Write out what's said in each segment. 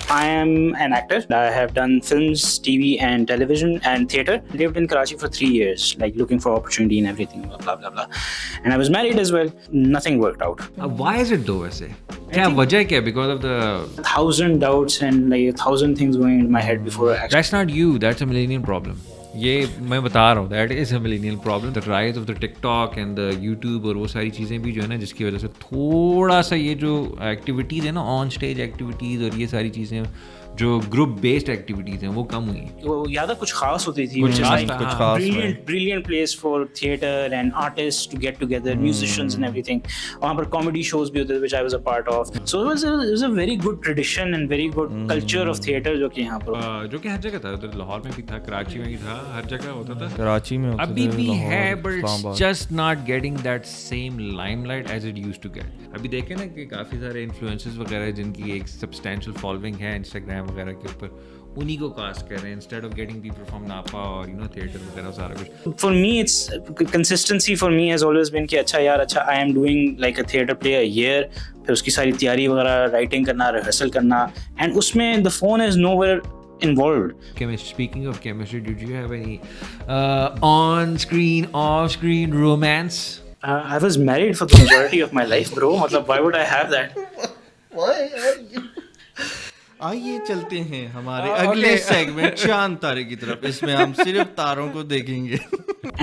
I am an actor. I have done films, TV and television and theatre. Lived in Karachi for 3 years, like looking for opportunity and everything, blah blah blah. And I was married as well. Nothing worked out. Why is it though वैसे? क्या वजह क्या? Because of the... 1,000 doubts and like 1,000 things going into my head before I actually... That's not you. That's a millennial problem. ये मैं बता रहा हूँ, that is a millennial problem. The rise of the TikTok and the YouTube और वो सारी चीज़ें भी जो है ना, जिसकी वजह से थोड़ा सा ये जो एक्टिविटीज़ है ना, ऑन स्टेज एक्टिविटीज़ और ये सारी चीज़ें जो ग्रुप बेस्ड एक्टिविटीज़ हैं वो कम हुई. वो याद है कुछ खास होती थी, brilliant place for theatre and artists to get together, musicians and everything. वहाँ पर comedy shows भी होते थे which I was a part of. So it was a very good tradition and very good culture of theatre जो कि यहाँ पर जो कि हर जगह था. उधर लाहौर में भी था, कराची में भी था, हर जगह होता था. कराची में अभी भी है, but it's just not getting that same limelight as it used to get. अभी देखें ना कि काफ़ी सारे इन्फ्लुएंसर्स वगैरह जिनकी एक सब्सटेंशियल फॉलोइंग है इंस्टाग्राम वगैरह के ऊपर, उन्हीं को कास्ट कर रहे हैं instead of getting people from नापा और थिएटर वगैरह सारा कुछ. For me it's consistency for me has always been कि अच्छा यार, अच्छा I am doing like a theatre play a year, फिर उसकी सारी तैयारी वगैरह, राइटिंग करना, रिहर्सल करना, and उसमें the phone is nowhere involved. Speaking of chemistry, did you have any on-screen, off-screen romance? I was married for the majority of my life, bro. मतलब why would I have that? आइए चलते हैं हमारे अगले segment चांद तारे की तरफ. इसमें हम सिर्फ तारों को देखेंगे.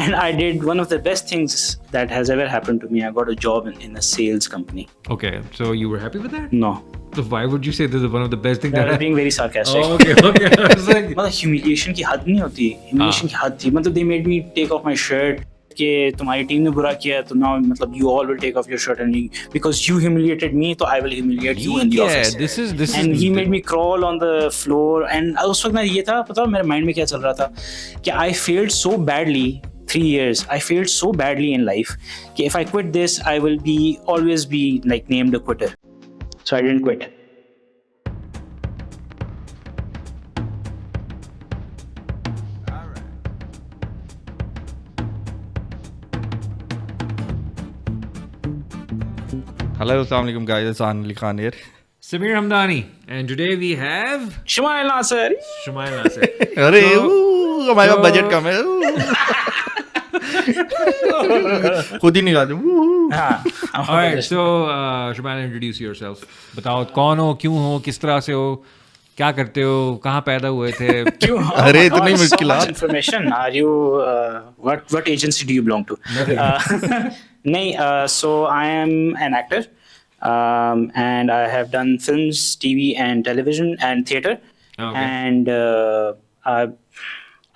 And I did one of the best things that has ever happened to me. I got a job in a sales company. Okay, so you were happy with that? No. So why would you say this is one of the best things That that was being very sarcastic. Oh, okay. I was like, मतलब humiliation की हद नहीं होती. Humiliation की हद थी. मतलब they made me take off my shirt. कि तुम्हारी टीम ने बुरा किया तो now मतलब you all will take off your shirt and because you humiliated me तो I will humiliate you in the office. This and is he made me crawl on the floor and उस वक्त ना ये था, पता मेरे mind में क्या चल रहा था कि I failed so badly 3 years. I failed so badly in life कि if I quit this I will always be like named a quitter. So I didn't quit. Hello, assalamu alaikum guys. It's Anil Khan here. Samir Hamdani, and today we have Shumail Nasser. Shumail Nasser. अरे हमारा budget कम है. खुद ही निकाल दूं. Alright, so Shumail, introduce yourself. बताओ कौन हो, क्यों हो, किस तरह से हो, क्या करते हो, कहाँ पैदा हुए थे? क्यों? अरे इतनी मुश्किल information. Are you what agency do you belong to? नहीं, so I am an actor, and I have done films, TV and television and theatre. Okay. And I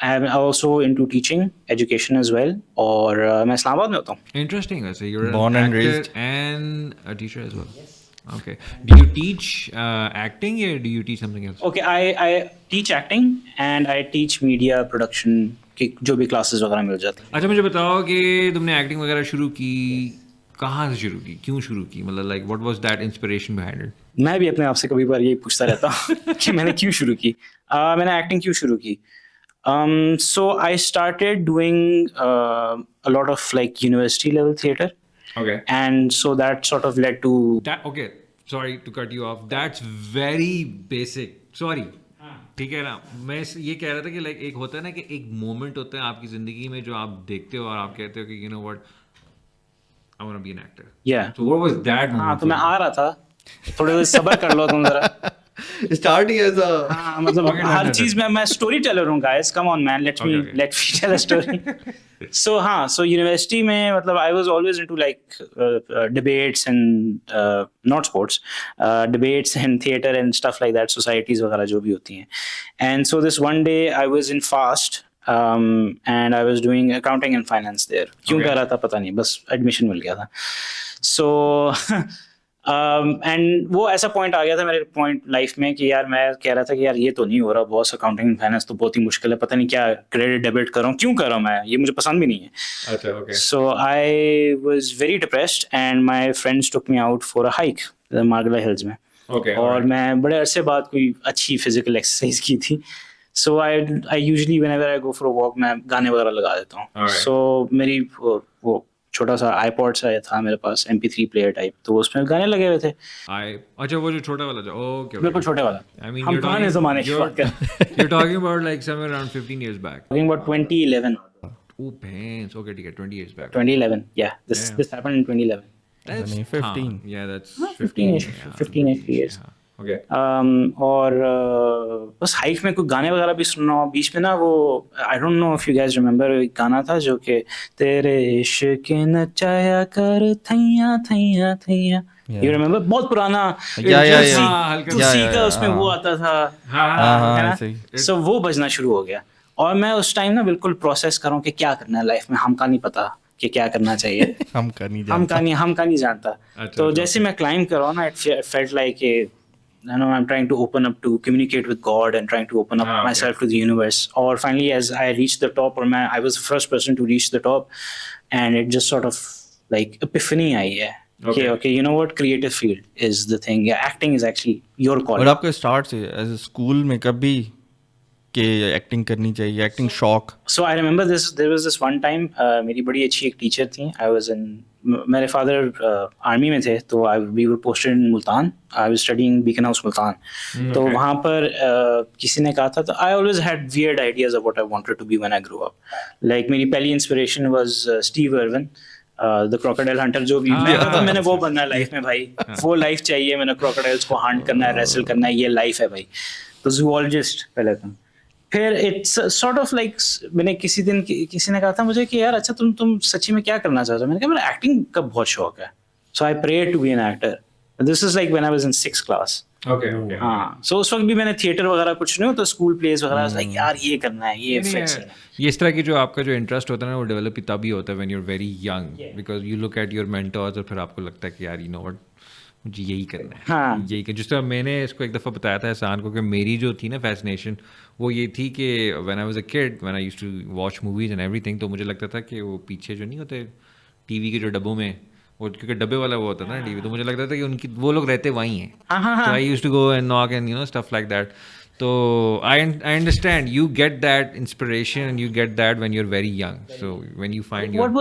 am also into teaching, education as well. और मैं इस्लामाबाद में होता हूँ. Interesting. I say you're Born an and actor raised. and a teacher as well. Yes. Okay. Do you teach acting or do you teach something else? Okay, I teach acting and I teach media production की जो भी classes वगैरह मिल जाती हैं. अच्छा मुझे बताओ कि तुमने एक्टिंग वगैरह शुरू की, कहाँ से शुरू की, क्यों शुरू की, मतलब like what was that inspiration behind it? मैं भी अपने आप से कभी बार यही पूछता रहता हूँ कि मैंने क्यों शुरू की. मैंने एक्टिंग क्यों शुरू की. So I started doing a lot of like university level theatre. Okay. And so that sort of led to That okay. Sorry to cut you off. That's very basic. Sorry. ठीक है ना, मैं ये कह रहा था कि लाइक एक होता है ना कि एक मोमेंट होता है आपकी जिंदगी में जो आप देखते हो और आप कहते हो कि you know what, I want to be an actor. yeah. So what was that हाँ, मोमेंट? तो मैं आ रहा था, थोड़ा सब्र कर लो तुम जरा. Starting as a हाँ, मतलब हर चीज में मैं स्टोरी टेलर हूँ guys, come on man, let me tell a story. So हाँ, so यूनिवर्सिटी में मतलब I was always into like debates and not sports, debates and theatre and stuff like that, societies वगैरह जो भी होती हैं. And so this one day I was in FAST, and I was doing accounting and finance there. क्यों कर रहा था पता नहीं, बस एडमिशन मिल गया था. So एंड वो ऐसा पॉइंट आ गया था मेरे पॉइंट लाइफ में कि यार मैं कह रहा था कि यार ये तो नहीं हो रहा बॉस, अकाउंटिंग एंड फाइनेंस तो बहुत ही मुश्किल है, पता नहीं क्या क्रेडिट डेबिट कर रहा हूँ, क्यों कर रहा हूँ मैं, ये मुझे पसंद भी नहीं है. अच्छा okay. So I was very depressed and my friends took me out for a hike Margalla hills में. ओके. और मैं बड़े अरसे बाद कोई अच्छी फिजिकल एक्सरसाइज की थी. So I usually whenever I go for a walk मैं गाने वगैरह लगा देता हूँ. सो मेरी वो छोटा सा iPod सा था मेरे पास, MP3 प्लेयर टाइप, तो उसमें गाने लगे हुए थे। अच्छा वो जो छोटा वाला, ओके, बिल्कुल छोटे वाला। I mean, हम you're पुराने ज़माने की बात कर you're talking about like somewhere around 15 years back. talking about 2011. Oh, pants. Okay, ठीक है, 20 years back. 2011, yeah. This happened in 2011. That's नहीं, 15. Yeah, that's 15-ish, 15-ish years. Okay. और बस हाइक में कोई गाने वगैरह भी सुनना हो बीच में ना, वो आई don't know if you guys remember, एक गाना था जो कि तेरे इश्क नचाया कर थैया थैया थैया, यू रिमेंबर? बहुत पुराना तुलसी का उसमें वो आता था, है ना? सो वो बजना शुरू हो गया और मैं उस टाइम ना बिल्कुल प्रोसेस कर रहा हूँ कि क्या करना है लाइफ में, हमका नहीं पता कि क्या करना चाहिए। हमका नहीं जानता। तो जैसे मैं क्लाइंब कर रहा हूँ ना, it felt like I'm trying to open up to communicate with God and trying to open up myself to the universe. Or finally, as I reached the top, I was the first person to reach the top, and it just sort of like epiphany आई है। Okay, you know what? Creative field is the thing. Yeah, acting is actually your call. और आपका start से as school में कभी कि acting करनी चाहिए, acting शौक? So I remember there was this one time, मेरी बड़ी अच्छी एक टीचर थी, मेरे फादर आर्मी में थे, तो we were posted in Multan, I was studying Beacon House Multan, तो वहाँ पर किसी ने कहा था, तो I always had weird ideas of what I wanted to be when I grew up. Like मेरी पहली inspiration was Steve Irwin, the crocodile hunter, जो भी मैंने वो बनना है लाइफ में भाई, वो लाइफ चाहिए, मैंने crocodiles को हंट करना है, रेसल करना है, ये लाइफ है भाई। तो zoologist पहले था, फिर इट्स सॉर्ट ऑफ लाइक मैंने किसी दिन किसी ने कहा था मुझे कि यार अच्छा तुम सच्ची में क्या करना चाहते हो? मैंने कहा मेरा एक्टिंग का बहुत शौक है, so I prayed to be an actor. This is like when I was in 6th class. Okay. हाँ, सो उस वक्त भी मैंने थिएटर वगैरह कुछ नहीं हो, तो स्कूल प्लेस वगैरह लाइक यार ये करना है, ये फिक्स है। ये इस तरह की जो आपका जो इंटरेस्ट होता है ना, वो डेवलप तभी होता है when you are very young, because you look at your mentors और फिर आपको लगता है कि यार यू नो व्हाट, मुझे यही करना है। हाँ। यही कर, जिस तरह मैंने इसको एक दफ़ा बताया था एहसान को कि मेरी जो थी ना फैसिनेशन, वो ये थी कि when I was a kid, when I used to watch movies and everything, तो मुझे लगता था कि वो पीछे जो नहीं होते टीवी के जो डब्बों में, वो क्योंकि डब्बे वाला वो होता था ना टीवी, तो मुझे लगता था कि उनकी वो लोग रहते वहीं हैं, तो I used to go and knock and you know stuff like that. तो I understand, you get that inspiration and you get that when you are very young, so when you find what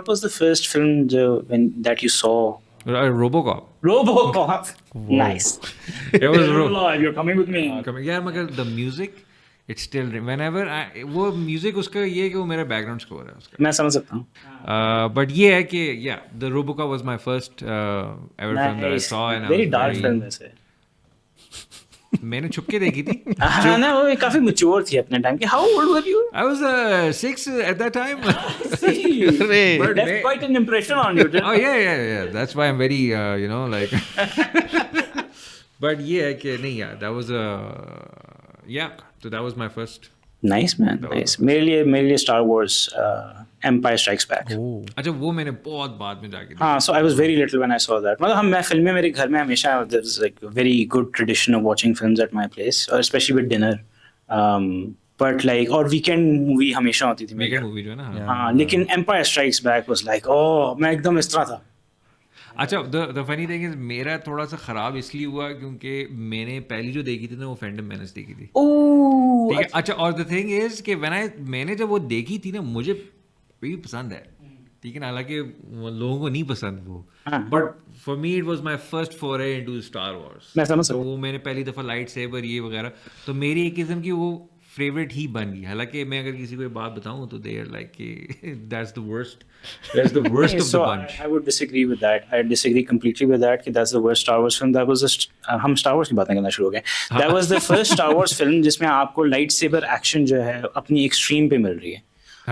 was the first film that you saw? Robocop. Nice. It was You're coming with me. Yeah, मगर the music, it's still whenever वो music उसका ये है कि वो मेरा background score है उसका। मैं समझ सकता हूँ। But ये है कि yeah, the Robocop was my first ever film that I saw, and very dark film वैसे। मैंने छुप के देखी थी। हाँ ना, वो काफी मैच्योर थी अपने टाइम की। How old were you? I was 6 at that time. But left quite an impression on you. Oh yeah. That's why I'm very you know like. But ये है कि नहीं यार, that was so that was my first. Nice man, nice. मेरे लिए Star Wars Empire Strikes Back. अच्छा वो मैंने बहुत बाद में जाके। हाँ, so I was very little when I saw that. मतलब मैं फिल्में मेरे घर में हमेशा, there's like a very good tradition of watching films at my place, or especially with dinner. But like और weekend movie हमेशा होती थी। Weekend movie जो है ना। हाँ, लेकिन Empire Strikes Back was like, oh, मैं एकदम इस तरह था। अच्छा, the funny thing is मेरा थोड़ा सा ख़राब इसलिए हुआ क्योंकि मैंने पहली जो देखी थी ना वो फैंटम मेनेस देखी थी। ठीक है। अच्छा, और the thing is कि मैंने जब वो देखी थी ना, मुझे भी पसंद है, ठीक है ना, हालांकि लोगों को नहीं पसंद वो, but for me it was my first फोरे इनटू स्टार वॉर्स। मैं समझ सकता हूं। तो वो मैंने पहली दफ़ा लाइट सेबर ये वगैरह, तो मेरी एक किस्म की वो फेवरेट ही बन गई। हालांकि मैं अगर किसी को ये बात बताऊं तो they are like that's the worst of the bunch. I would disagree with that. I disagree completely with that कि that's the worst Star Wars film. That was हम Star Wars की बातें करना शुरू हो गए। That was the first Star Wars film जिसमें आपको लाइट सेबर एक्शन जो है अपनी एक्सट्रीम पे मिल रही है।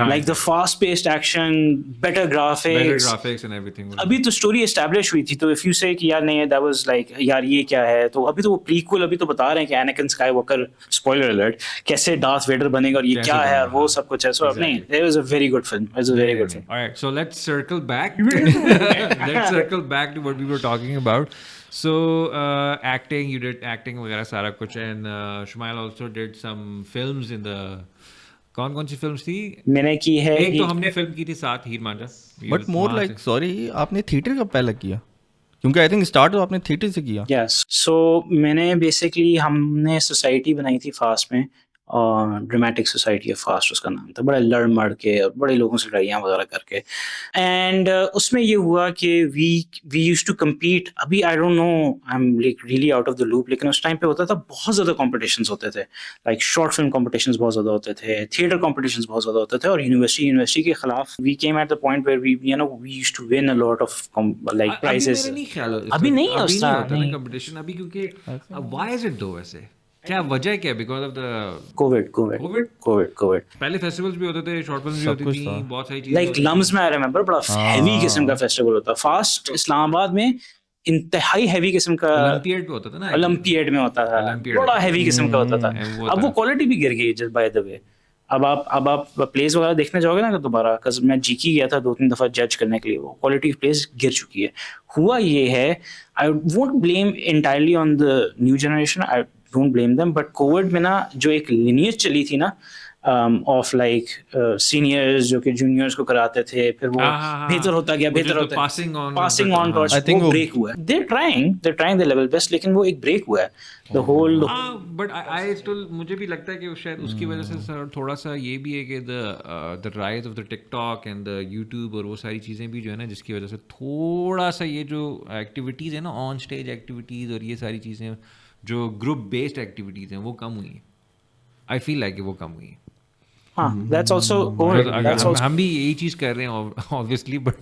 Like the fast-paced action, better graphics and everything. अभी तो story establish हुई थी, तो if you say कि यार नहीं, that was like यार ये क्या है, तो अभी तो वो prequel अभी तो बता रहे हैं कि Anakin Skywalker, spoiler alert, कैसे Darth Vader बनेगा और ये क्या है और वो सब कुछ है। So नहीं, it was a very good film. It was a very good film. All right, so let's circle back. Let's circle back to what we were talking about. So acting, you did acting वगैरह सारा कुछ, and Shumail also did some films in the कौन सी films थी मैंने की है? एक तो हमने फिल्म की थी साथ हीर मांझा। बट मोर लाइक सॉरी, आपने थिएटर कब पहले किया? क्योंकि आई थिंक स्टार्ट तो आपने थिएटर से किया। यस, सो मैंने बेसिकली हमने सोसाइटी बनाई थी फास्ट में, ड्रामेटिक सोसाइटी ऑफ फास्ट उसका नाम था, बड़ा लड़ मड़ के और बड़े लोगों से लड़ाइयाँ वगैरह करके। एंड उसमें ये हुआ कि वी यूज्ड टू कम्पीट। अभी I don't know, I am like really out of the loop, लेकिन उस टाइम पे होता था बहुत ज़्यादा कॉम्पिटिशन्स होते थे, लाइक शॉर्ट फिल्म कॉम्पिटिशन्स बहुत ज़्यादा होते थे, थिएटर कॉम्पिटिशन्स बहुत ज़्यादा होते थे, और यूनिवर्सिटी के खिलाफ we came at the point where we used to win a lot of like prizes. अभी नहीं है उस तरह नहीं कंपटीशन अभी, क्योंकि व्हाई इज इट दो वैसे, क्या वजह क्या? Because of the Covid. पहले फेस्टिवल्स भी होते थे, शॉर्ट फिल्म्स भी होती थी, बहुत सारी चीजें लाइक लम्स में आई रिमेंबर बड़ा हेवी किस्म का फेस्टिवल होता। फास्ट इस्लामाबाद में इंतहाई हेवी किस्म का ओलंपियाड भी होता था ना, ओलंपियाड में होता था, बड़ा हेवी किस्म का होता था। अब वो क्वालिटी भी गिर गई जस्ट बाय द वे। अब आप प्लेस वगैरह देखने जाओगे ना दोबारा, कज मैं जीकी गया था 2-3 दफ़ा जज करने के लिए, वो क्वालिटी प्लेस गिर चुकी है। हुआ ये है, I won't blame entirely on the new generation, I don't blame them, but Covid में ना जो एक लिनियज चली थी ना ऑफ लाइक सीनियर्स जो कि जूनियर्स को कराते थे, फिर वो बेहतर होता गया, passing on torch, I think वो ब्रेक हुआ है। They trying the level best, लेकिन वो एक ब्रेक हुआ है the whole. But I still, मुझे भी लगता है कि शायद उसकी वजह से सर थोड़ा सा ये भी है कि the rise of the TikTok and the YouTube और वो सारी चीज़ें भी जो है ना, जिसकी वजह से थोड़ा सा ये जो एक्टिविटीज़ है ना, ऑन स्टेज एक्टिविटीज़ और ये सारी चीज़ें जो ग्रुप बेस्ड एक्टिविटीज़ हैं वो कम हुई हैं। आई फील लाइक वो कम हुई हैं। That's also COVID. हम भी यही चीज कर रहे हैं obviously, but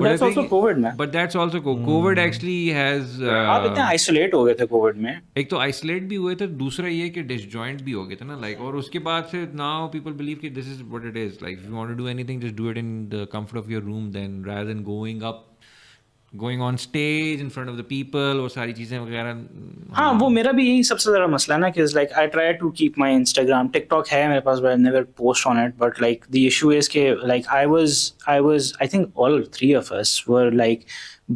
that's also COVID man. But that's also COVID actually has आप इतने isolate हो गए थे COVID में। एक तो isolate भी हुए थे, दूसरा ये कि disjoint भी हो गए थे ना, like, और उसके बाद से now people believe कि this is what it is, like if you want to do anything just do it in the comfort of your room, then rather than going on stage in front of the people और सारी चीज़ें वगैरह। हाँ, वो मेरा भी यही सबसे ज़्यादा मसला है ना, कि like I try to keep my Instagram, TikTok है मेरे पास, but I never post on it, but like the issue is कि like I was I think all three of us were like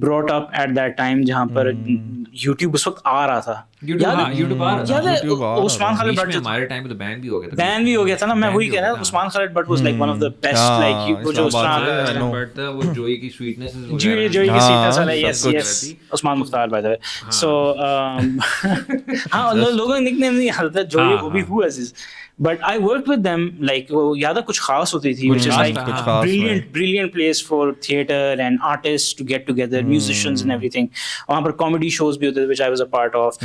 brought up at that time जहाँ पर YouTube उस वक्त आ रहा था। YouTube आ रहा था। उस्मान खालिद भट्ट हमारे टाइम पे तो बैन भी हो गया था। ना, मैं वही कह रहा हूँ, Usman Khalid Bhatt was like one of the best, like वो जो वो जोई की स्वीटनेस वाला, yes Usman Mukhtar by the way, so हाँ लोगों ने निकनेम नहीं हालता जोई, वो भी हुआ अजीज, but I worked with them, like वो यादा कुछ खास होती थी, which is like brilliant place for theater and artists to get together, musicians and everything. वहाँ पर comedy shows भी होते थे, which I was a part of,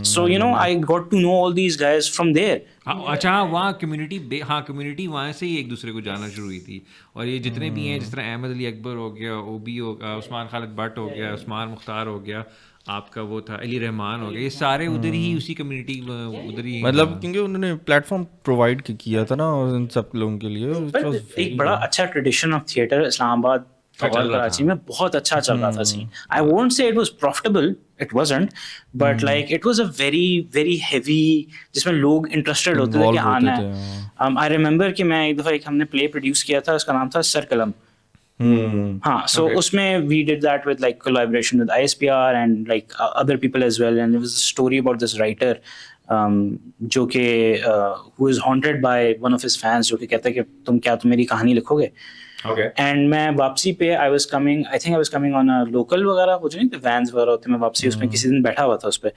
so you know I got to know all these guys from there. अच्छा, वहाँ community वहाँ से ही एक दूसरे को जानना शुरू हुई थी, और ये जितने भी हैं, जिस तरह अहमद अली अकबर हो गया, ओबी हो गया, उस्मान खालिद भट्ट हो गया, उस्मान मुख्तार हो गया, आपका वो था अली रहमान हो गया, ये सारे उधर ही उसी कम्युनिटी उधर ही, मतलब क्योंकि उन्होंने प्लेटफॉर्म प्रोवाइड किया था ना इन सब लोगों के लिए। एक बड़ा अच्छा ट्रेडिशन ऑफ थिएटर इस्लामाबाद और कराची में बहुत अच्छा चल रहा था scene. I won't say it was profitable, it wasn't, but like it was a very heavy, जिसमें लोग इंटरेस्टेड होते थे कि आना है। आई रिमेंबर कि मैं एक दफ़ा हमने प्ले प्रोड्यूस किया था, उसका नाम था सर कलम। हाँ, so उसमें we did that with like collaboration with ISPR and like other people as well, and it was a story about this writer जो कि who is haunted by one of his fans, जो कि कहता है कि तुम मेरी कहानी लिखोगे। Okay. And मैं वापसी पे I was coming on a local वगैरह, वो जो नहीं वैन्स वगैरह होते हैं, मैं वापसी उसमें किसी दिन बैठा हुआ था उस पे,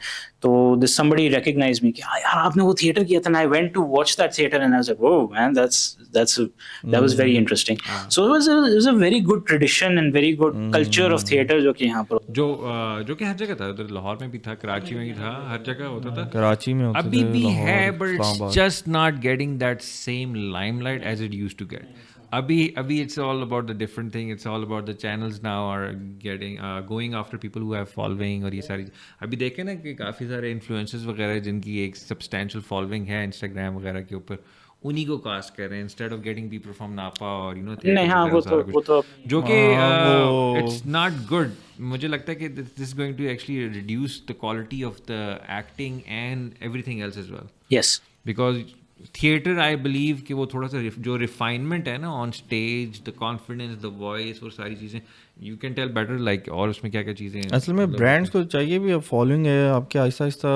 तो this somebody recognized me कि यार आपने वो थिएटर किया था, and I went to watch that theater and I was like, oh man, that was very interesting. So it was a very good tradition and very good culture of theater जो कि यहाँ पर जो कि हर जगह था, उधर लाहौर में भी था, कराची में भी था, हर जगह होता था, कराची में होता अभी भी है, but it's just not getting that same limelight as it used to get. अभी it's all about the different thing, it's all about the channels now are getting going after people who have following, और ये सारी अभी देखें ना कि काफ़ी सारे इन्फ्लुएंसर्स वगैरह जिनकी एक सब्सटेंशियल फॉलोइंग है इंस्टाग्राम वगैरह के ऊपर, उन्हीं को कास्ट कर रहे हैं instead of getting people from नापा और नहीं, हाँ वो तो जो कि इट्स नॉट गुड। मुझे लगता है कि this is going to actually reduce the quality of the acting and everything else as well. Yes, because theatre I believe कि वो थोड़ा सा जो रिफाइनमेंट है ना on stage, the confidence, the voice और सारी चीज़ें you can tell better, like और उसमें क्या क्या चीज़ें हैं। असल में ब्रांड्स को चाहिए भी, अब फॉलोइंग है आपके, आहिस्ता आहिस्ता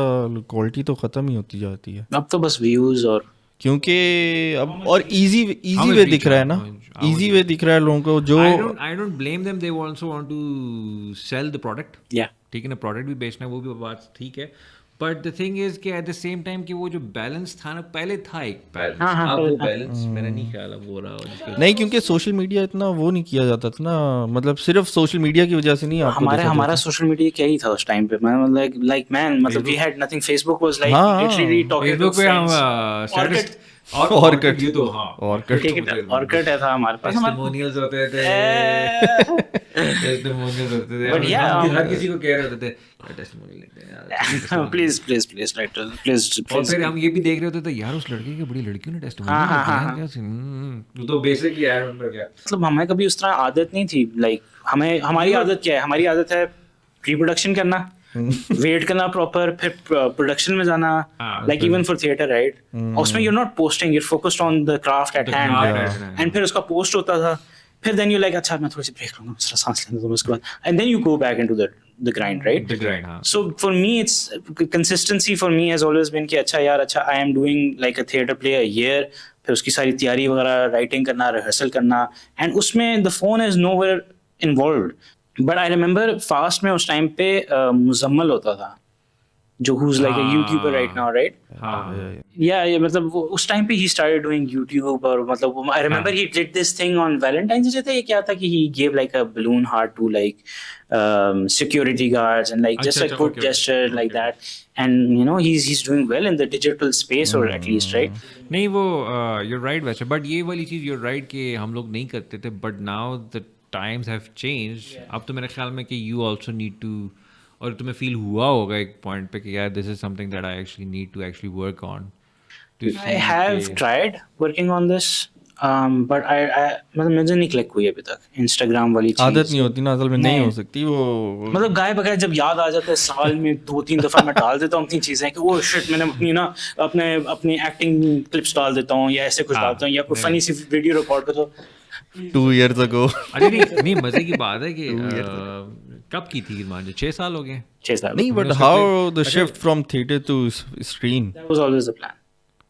क्वालिटी तो ख़त्म ही होती जाती है। अब तो बस व्यूज़, और क्योंकि अब और इजी वे दिख रहा है ना, इजी वे दिख रहा है लोगों को, जो I don't blame them, they also want to sell the product. या ठीक है ना, प्रोडक्ट भी बेचना है, वो भी बात ठीक है, बट द थिंग इज कि एट द सेम टाइम कि वो जो बैलेंस था ना, पहले था एक बैलेंस, हाँ, अब पहले वो था। बैलेंस मेरा नहीं ख्याल अब हो रहा हो जिसके नहीं, क्योंकि सोशल मीडिया इतना वो नहीं किया जाता था ना, मतलब सिर्फ सोशल मीडिया की वजह से नहीं आपको हमारा देखा हमारा जाता। सोशल मीडिया क्या ही था उस टाइम पे, मैं लाइक मैन, मतलब we had nothing, Facebook was like हाँ, लिटरली टॉकिंग टू फेसबुक पे हम फ्रेंड्स, स्टेटस और कट, ये तो हाँ और कट ठीक है, और कट है था हमारे पास, टेस्टिमोनियल्स होते थे, टेस्टिमोनियल्स होते थे, But yeah, हम हर किसी को कह रहे होते थे यार टेस्टिमोनियल लेते हैं यार, प्लीज राइटर, प्लीज और फिर हम ये भी देख रहे होते थे यार उस लड़के की बड़ी लड़कियों ने टेस्टिमोनियल हाँ, दिया हाँ, क्या सीन, तो बेसिकली यार remember क्या मतलब हमें कभी उस तरह आदत नहीं थी, लाइक हमें, हमारी आदत क्या है, हमारी आदत है प्री प्रोडक्शन करना, वेट करना प्रॉपर, फिर प्रोडक्शन में जाना, like even for theatre right, उसमें you are not posting, you are focused on the craft at hand, and फिर उसका पोस्ट होता था, फिर देन यू लाइक अच्छा मैं थोड़ी सी ब्रेक लूंगा, जरा सांस लेने दो, उसके बाद and then you go back into the grind right. the grind, हाँ So for me, it's consistency for me has always been कि अच्छा यार, अच्छा I am doing like a theatre play a year, फिर उसकी सारी तैयारी वगैरह, राइटिंग करना, रिहर्सल करना, एंड उसमें the phone is nowhere involved. But I remember fast में उस टाइम पे मुजम्मल होता था, जो who's like a YouTuber right now, right? Yeah, मतलब वो उस टाइम पे he started doing YouTube, और मतलब I remember he did this thing on Valentine's Day, ये क्या था कि he gave like a balloon heart to like security guards and like just a good gesture like that, and you know he's doing well in the digital space, or at least right. नहीं वो you're right वैसे, but ये वाली चीज़ you're right कि हम लोग नहीं करते थे, but now the times have changed. अब तो मेरे ख्याल में कि you also need to, और तुम्हें फील हुआ होगा एक पॉइंट पे कि यार this is something that I actually need to actually work on. I have tried working on this, but I मतलब मुझे नहीं क्लिक हुई अभी तक इंस्टाग्राम वाली चीज, आदत नहीं होती ना असल में, नहीं हो सकती वो, मतलब गाय बगैर जब याद आ जाता है साल में 2-3 दफा मैं डाल देता हूँ अपनी चीजें कि वो शिट मैंने अपनी ना अपनी एक्टिंग क्लिप्स डाल देता हूँ, या ऐसे कुछ डालता हूँ, या कोई फनी सी वीडियो रिकॉर्ड करता हूँ 2 years ago। अरे नहीं मजे की बात है कि कब की थी मांझे, 6 साल हो गए. 6 साल. नहीं, but how the shift from theatre to screen? That was always the plan.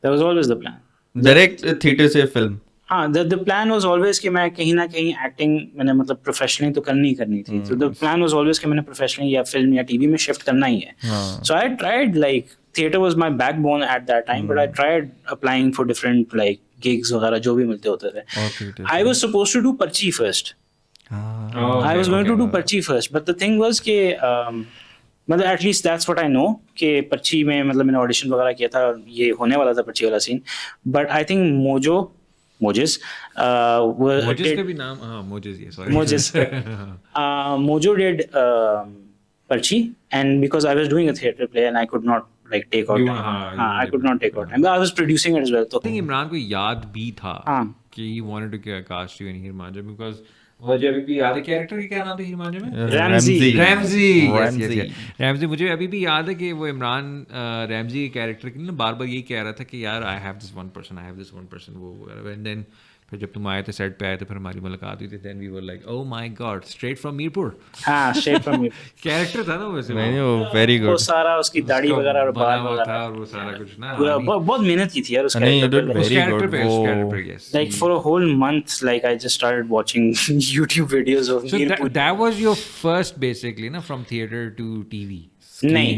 That was always the plan. Direct theatre से फिल्म? हाँ, the plan was always कि मैं कहीं ना कहीं एक्टिंग मैंने मतलब प्रोफेशनली तो करनी थी. So the plan was always कि मैंने प्रोफेशनली या फिल्म या टीवी में शिफ्ट करना ही है. So I tried, like theater was my backbone at that time, but I tried applying for different like gigs वगैरह जो भी मिलते होते थे. I was supposed to do Parchi first. I was going to do Parchi first, but the thing was कि मतलब at least that's what I know कि Parchi में मतलब मैंने ऑडिशन वगैरह किया था, ये होने वाला था Parchi वाला scene, but I think Mojis का भी नाम, हाँ Mojis, ये sorry Mojis Mojo did Parchi, and because I was doing a theatre play and I could not like take out time. I could not take out time, but I was producing it as well. तो I think Imran को याद भी था कि he wanted to cast you in Heer Manjha, because मुझे अभी भी याद है कैरेक्टर क्या नाम था हीर मांझे में, रैमजी. मुझे अभी भी याद है कि वो इमरान रैमजी के कैरेक्टर के लिए बार बार यही कह रहा था कि यार I have this one person वो वगैरह. एंड देन फिर जब तुम आए थे, सेट पे आए थे, फिर हमारी मुलाकात हुई थी, then we were like oh my god, straight from Mirpur. हाँ, स्ट्रेट फ्रॉम मीरपुर कैरेक्टर था ना वैसे, नहीं वो वेरी गुड, वो सारा उसकी दाढ़ी वगैरह और बाल वगैरह था, और वो सारा कुछ ना बहुत मेहनत की थी यार उस कैरेक्टर पे. Like for a whole month, like I just started watching YouTube videos of So that was your first basically ना from theater to TV? नहीं,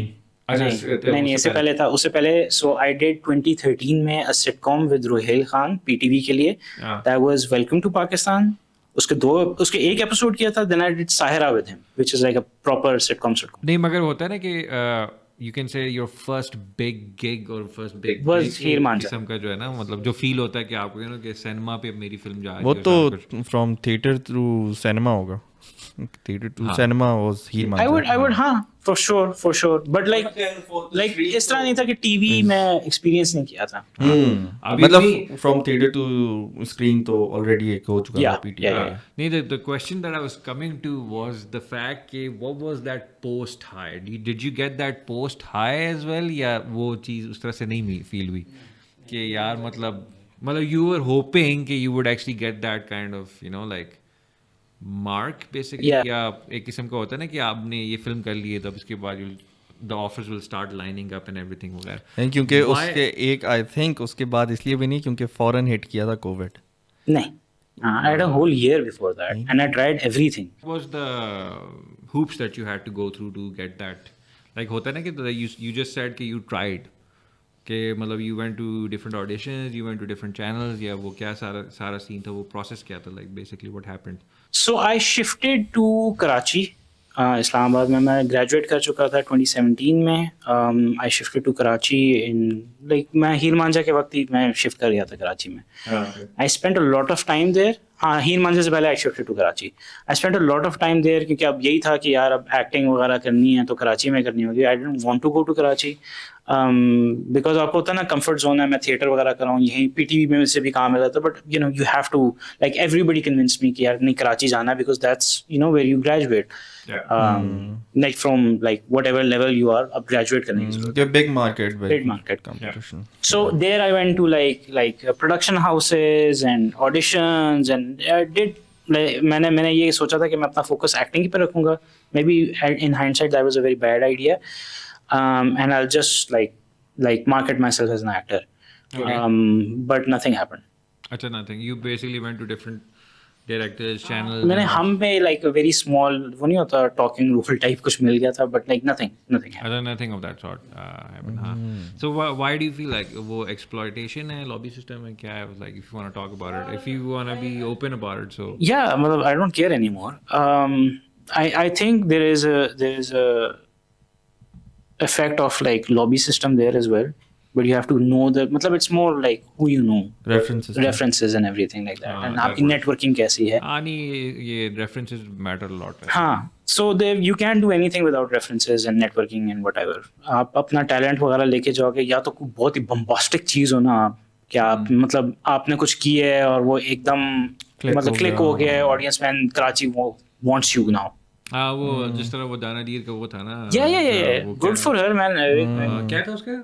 उससे पहले so I did 2013 में a sitcom with Ruhail Khan PTV के लिए, that was Welcome to Pakistan. उसके एक episode किया था, then I did Sahara with him, which is like a proper sitcom. नहीं, मगर होता है ना कि you can say your first big gig or first big was हीर मांझा किस्म का जो है ना, मतलब जो फील होता है कि आपको ना कि सिनेमा पे मेरी फिल्म जा रही है, वो तो फ्रॉम थिएटर टू सिनेमा होगा. Theater to cinema was Heer Manjha. I would for sure, but like इस तरह नहीं था कि टीवी में एक्सपीरियंस नहीं किया था. मतलब from theater to screen तो already एक हो चुका था PTV. नहीं, the question that I was coming to was the fact कि what was that post high? Did you get that post high as well, या वो चीज़ उस तरह से नहीं फील हुई कि यार मतलब you were hoping कि you would actually get that kind of like mark basically, या एक किस्म का होता है ना कि आपने ये फिल्म कर ली है, तब इसके बाद the offers will start lining up and everything वगैरह. नहीं, क्योंकि उसके एक आई थिंक उसके बाद इसलिए भी नहीं क्योंकि फॉरेन हिट किया था कोविड. नहीं, I had a whole year before that and I tried everything. What was the hoops that you had to go through to get that like होता है ना कि you just said कि you tried कि मतलब you went to different auditions, you went to different channels, या वो क्या सारा सीन था, वो प्रोसेस क्या था, like basically what happened? So I shifted to Karachi. Islamabad में मैं ग्रेजुएट कर चुका था 2017 में. I shifted to Karachi in like मैं हीर मांझा के वक्त ही मैं शिफ्ट कर गया था कराची में. I spent a lot of time there. हाँ, हीर मांझा से पहले I shifted to Karachi. I spent a lot of time there क्योंकि अब यही था कि यार अब एक्टिंग वगैरह करनी है तो कराची में करनी होगी. I didn't want to go to Karachi because आपको होता है ना कंफर्ट जोन है. मैं थिएटर वगैरह कर रहा हूँ, यहीं पीटीवी में से भी काम मिला था. But you know you have to like everybody convince me कि यार नहीं कराची जाना है because that's you know where you graduate. Like from like whatever level you are, अब graduate करने की जरूरत है. big market, Big market competition. So there I went to like production houses and auditions and I did. मैंने ये सोचा था कि मैं अपना फोकस एक्टिंग पे रखूंगा. Maybe in hindsight that was a very bad idea. And I'll just like market myself as an actor. But nothing happened. अच्छा, nothing. You basically went to different directors, channels. मैंने हम पे like a very small वो नहीं होता talking role type कुछ मिल गया था, but like nothing happened. Nothing of that sort happened. हाँ. So why do you feel like वो exploitation है, lobby system है, क्या है? Like if you want to talk about it, if you want to be open about it, so yeah, मतलब I don't care anymore. I think there is a effect of like lobby system there as well. But you have to know मतलब it's more like who you know, references and everything like that. And आपकी networking कैसी है? नहीं, ये references matter a lot. हाँ, so you can't do anything without references and networking and whatever. आप अपना talent वगैरह लेके जाओगे या तो कोई बहुत ही bombastic चीज़ हो ना, क्या आप मतलब आपने कुछ किया है और वो एकदम मतलब click हो गया है audience में, कराची वो wants you now. हाँ, वो जिस तरह वो दाना दीर का वो था ना. Yeah. Good for her man. क्या था उसका?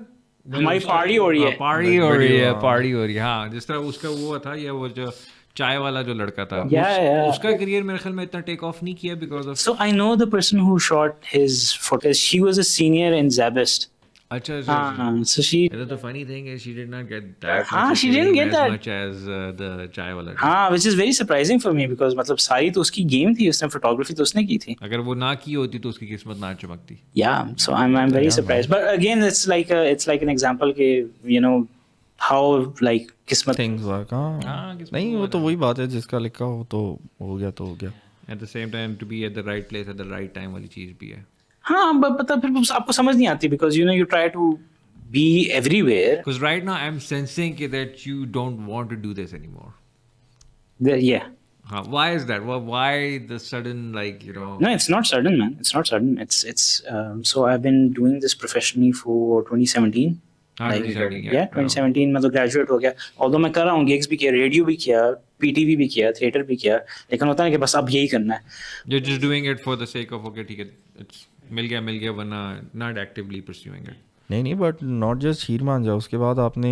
हमारी पार्टी हो रही है. हाँ, जिस तरह उसका वो था, या वो जो चाय वाला जो लड़का था, उसका करियर मेरे ख्याल में इतना टेक ऑफ नहीं किया because of. So I know the person who shot his footage. She was a senior in Zabist. अच्छा. So she. The funny thing is she did not get that. She didn't get that much as the चाय वाला. हाँ, which is very surprising for me because मतलब सारी तो उसकी game थी, उसने फोटोग्राफी तो उसने की थी. अगर वो ना की होती तो उसकी किस्मत ना चमकती. Yeah, so I'm very surprised. But again, it's like an example के you know how like किस्मत things work. हाँ, नहीं वो तो वही बात है, जिसका लिखा हो तो हो गया तो हो गया. At the same time to be at the right place at the right time वाली चीज भी है. हाँ, पता फिर आपको समझ नहीं आती because you know you try to be everywhere. Because right now I'm sensing that you don't want to do this anymore. Yeah. Why is that? Why the sudden like you know? No, it's not sudden, man. It's not sudden. It's so I've been doing this professionally for 2017. 2017 में तो graduate हो गया. Although मैं कर रहा हूँ gigs भी किया, रेडियो भी किया, पीटीवी भी किया, थिएटर भी किया, लेकिन होता है कि बस अब यही करना है. You're just doing it for the sake of okay, ठीक है, it's मिल गया वरना not actively pursuing it. नहीं बट नॉट जस्ट हीर मांझा, उसके बाद आपने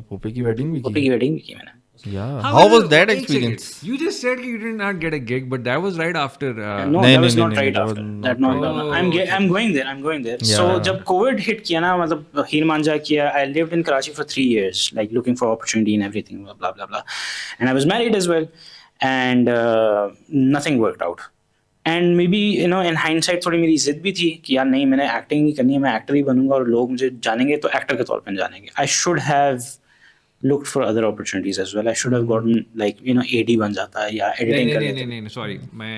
पोपे की वेडिंग भी की मैंने. Yeah. How was that experience? You just said you did not get a gig, but that was right after. No, that was not right after. I'm going there. Yeah. So जब COVID hit किया ना, मतलब हीर मांझा किया, I lived in Karachi for 3 years, like looking for opportunity and everything, blah blah blah. And I was married as well, and nothing worked out. And maybe you know in hindsight थोड़ी मेरी जिद भी थी कि यार नहीं, मैंने acting नहीं करनी है, मैं एक्टर ही बनूंगा और लोग मुझे जानेंगे तो एक्टर के तौर पे जानेंगे. I should have looked for other opportunities as well. I should have gotten like you know AD बन जाता है या editing कर लेता. नहीं sorry, मैं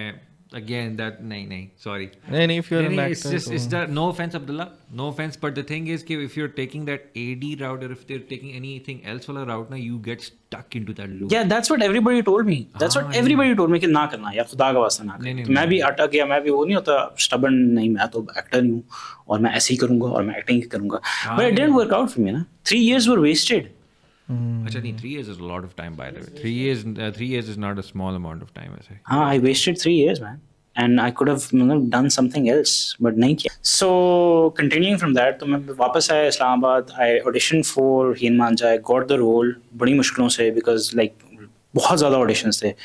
again that नहीं sorry. नहीं if you're an actor. It's that no offense Abdullah, no offense, but the thing is कि if you're taking that AD route or if they're taking anything else वाला route ना, you get stuck into that loop. Yeah, that's what everybody told me. That's what everybody told me कि ना करना यार, खुदा का वास्ता ना कर. मैं भी अटक गया, मैं भी वो नहीं होता stubborn, नहीं मैं तो एक्टर नहीं हूँ और मैं ऐसे ही करूँगा और मैं एक्टिंग ही करूँगा. But it didn't work out for me ना. 3 years were wasted. अच्छा नहीं, 3 years is a lot of time by the way. 3 years is not a small amount of time ऐसे. हाँ, I wasted 3 years man, and I could have done something else, but नहीं किया. So continuing from that, तो मैं वापस आया Islamabad. I auditioned for Heer Manjha. I got the role बड़ी मुश्किलों से because like बहुत ज़्यादा auditions थे.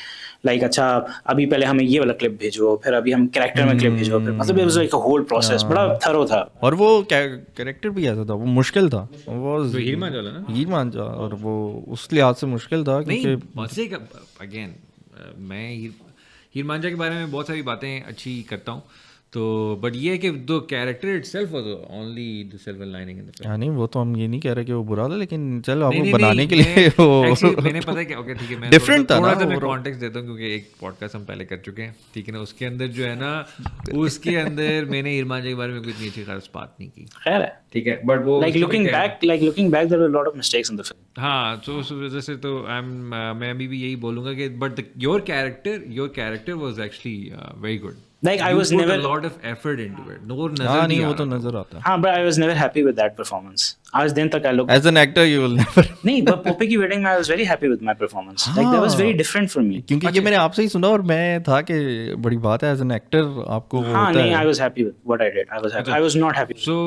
Like अच्छा अभी पहले हमें ये वाला क्लिप भेजो, फिर अभी हम कैरेक्टर में क्लिप भेजो, फिर मतलब it was like a whole process. बड़ा थरो था. और वो कैरेक्टर भी ऐसा था, वो मुश्किल था. वो हीर मांझा ना, हीर मांझा, और वो उस लिहाज से मुश्किल था क्योंकि अगेन मैं हीर मांझा के बारे में बहुत सारी बातें अच्छी करता हूँ, तो बट ये है कि the character itself was only the silver lining in the film. हाँ नहीं वो तो हम ये नहीं कह रहे कि वो बुरा था, लेकिन चलो नहीं आपको नहीं बनाने नहीं, के लिए वो actually मैंने पता है क्या, ओके ठीक है, मैं Different था थोड़ा ना सा मैं overall। कॉन्टेक्स्ट देता हूँ क्योंकि एक पॉडकास्ट हम पहले कर चुके हैं, ठीक है ना, उसके अंदर जो है ना उसके अंदर मैंने इरमान के बारे में कोई इतनी अच्छी खास बात नहीं की, खैर है, ठीक है, बट वो like looking back there were a lot of mistakes in the film. हाँ, तो उस वजह से तो मैं अभी भी यही बोलूँगा कि but your character was actually very good, Like I was put never a lot of effort into it, नजर हाँ नहीं नहीं आ वो रहा तो था। नजर आता है। हाँ, but I was never happy with that performance. आज दिन तक I look as an actor you will never, नहीं, but पोपे की wedding में I was very happy with my performance. Like that was very different for me. क्योंकि ये मैंने आपसे ही सुना और मैं था कि बड़ी बात है एज एन एक्टर आपको वो हाँ होता नहीं, है। I was happy with what I did. I was happy. I was not happy. So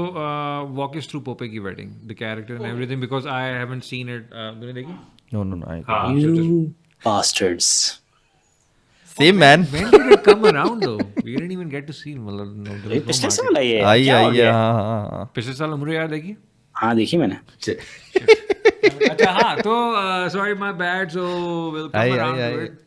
walk us through Pope की wedding, the character and everything, because I haven't seen it. तूने देखी? No no no हाँ, You bastards. Same man. When did it come around though? We didn't even get to see. मतलब no, there was no पिछले market. साल आई है, आई क्या हो आई गया? हाँ हाँ हाँ। पिछले साल उम्र याद देखी? हाँ देखी मैंने. अच्छा हाँ, तो sorry my bad, so we'll come I around I to I. it.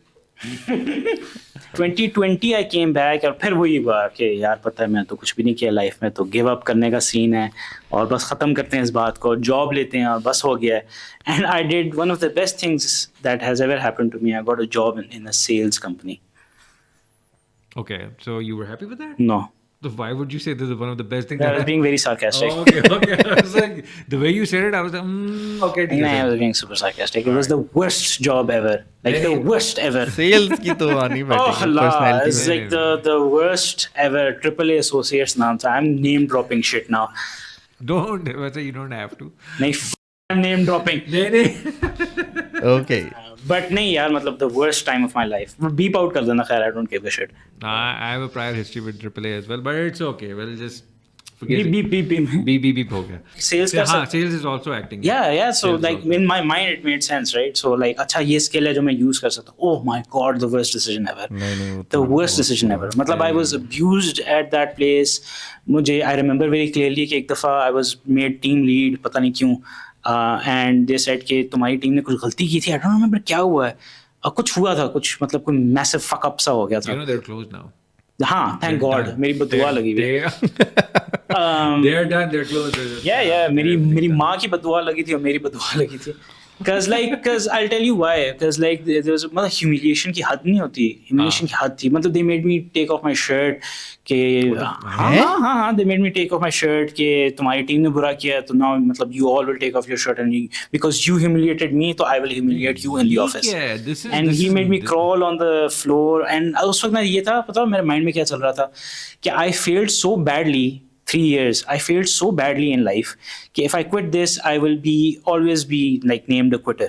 2020 I came back और फिर वही हुआ कि यार पता है मैं तो कुछ भी नहीं किया लाइफ में, तो गिव अप करने का सीन है और बस ख़त्म करते हैं इस बात को, जॉब लेते हैं और बस हो गया है. And I did one of the best things that has ever happened to me. I got a job in a sales company. Okay, so you were happy with that? No, So why would you say this is one of the best things I that was being very sarcastic. Oh, okay. I was like, the way you said it, I was like, okay, ठीक No, है. I was being super sarcastic. It was the worst job ever. Like the worst ever. Sales की तो आनी Oh, बैठी Allah, personality it's में। like the worst ever. AAA associates नाम था. I'm name dropping shit now. Don't, वैसे you don't have to. नहीं, I'm name dropping. नहीं. ओके But नहीं यार, मतलब the worst time of my life. Beep out कर देना, खैर I don't give a shit. I have a prior history with AAA as well, but it's okay. We'll just forget Beep beep beep beep. beep हो गया. Sales का हाँ, sales is also acting. Yeah. So Sales like also. in my mind it made sense, right? So like अच्छा ये skill है जो मैं use कर सकता हूँ. Oh my god, the worst decision ever. नहीं वो The worst decision ever. मतलब I was abused at that place. मुझे I remember very clearly कि एक दफ़ा I was made team lead, पता नहीं क्यों. And they said कि तुम्हारी टीम ने कुछ गलती की थी. I don't remember क्या हुआ है. कुछ हुआ था, कुछ मतलब कोई massive fuck up सा हो गया You था. know they're closed now. हाँ, thank God. मेरी बदुआ लगी हुई है. They're done. They're closed. Yeah. मेरी माँ की बदुआ लगी थी और मेरी बदुआ लगी थी. Cause I'll tell you why. Cause like there was मतलब humiliation की हद नहीं होती. Humiliation की हद थी. मतलब they made me take off my shirt कि हाँ they made me take off my shirt कि तुम्हारी टीम ने बुरा किया तो now मतलब you all will take off your shirt and because you humiliated me तो I will humiliate you in the office. Yeah, this is. And this he is- made me crawl on the floor and उस वक्त ना ये था, पता है मेरे mind में क्या चल रहा था कि I failed so badly 3 years. I failed so badly in life कि if I quit this, I will always be like named a quitter.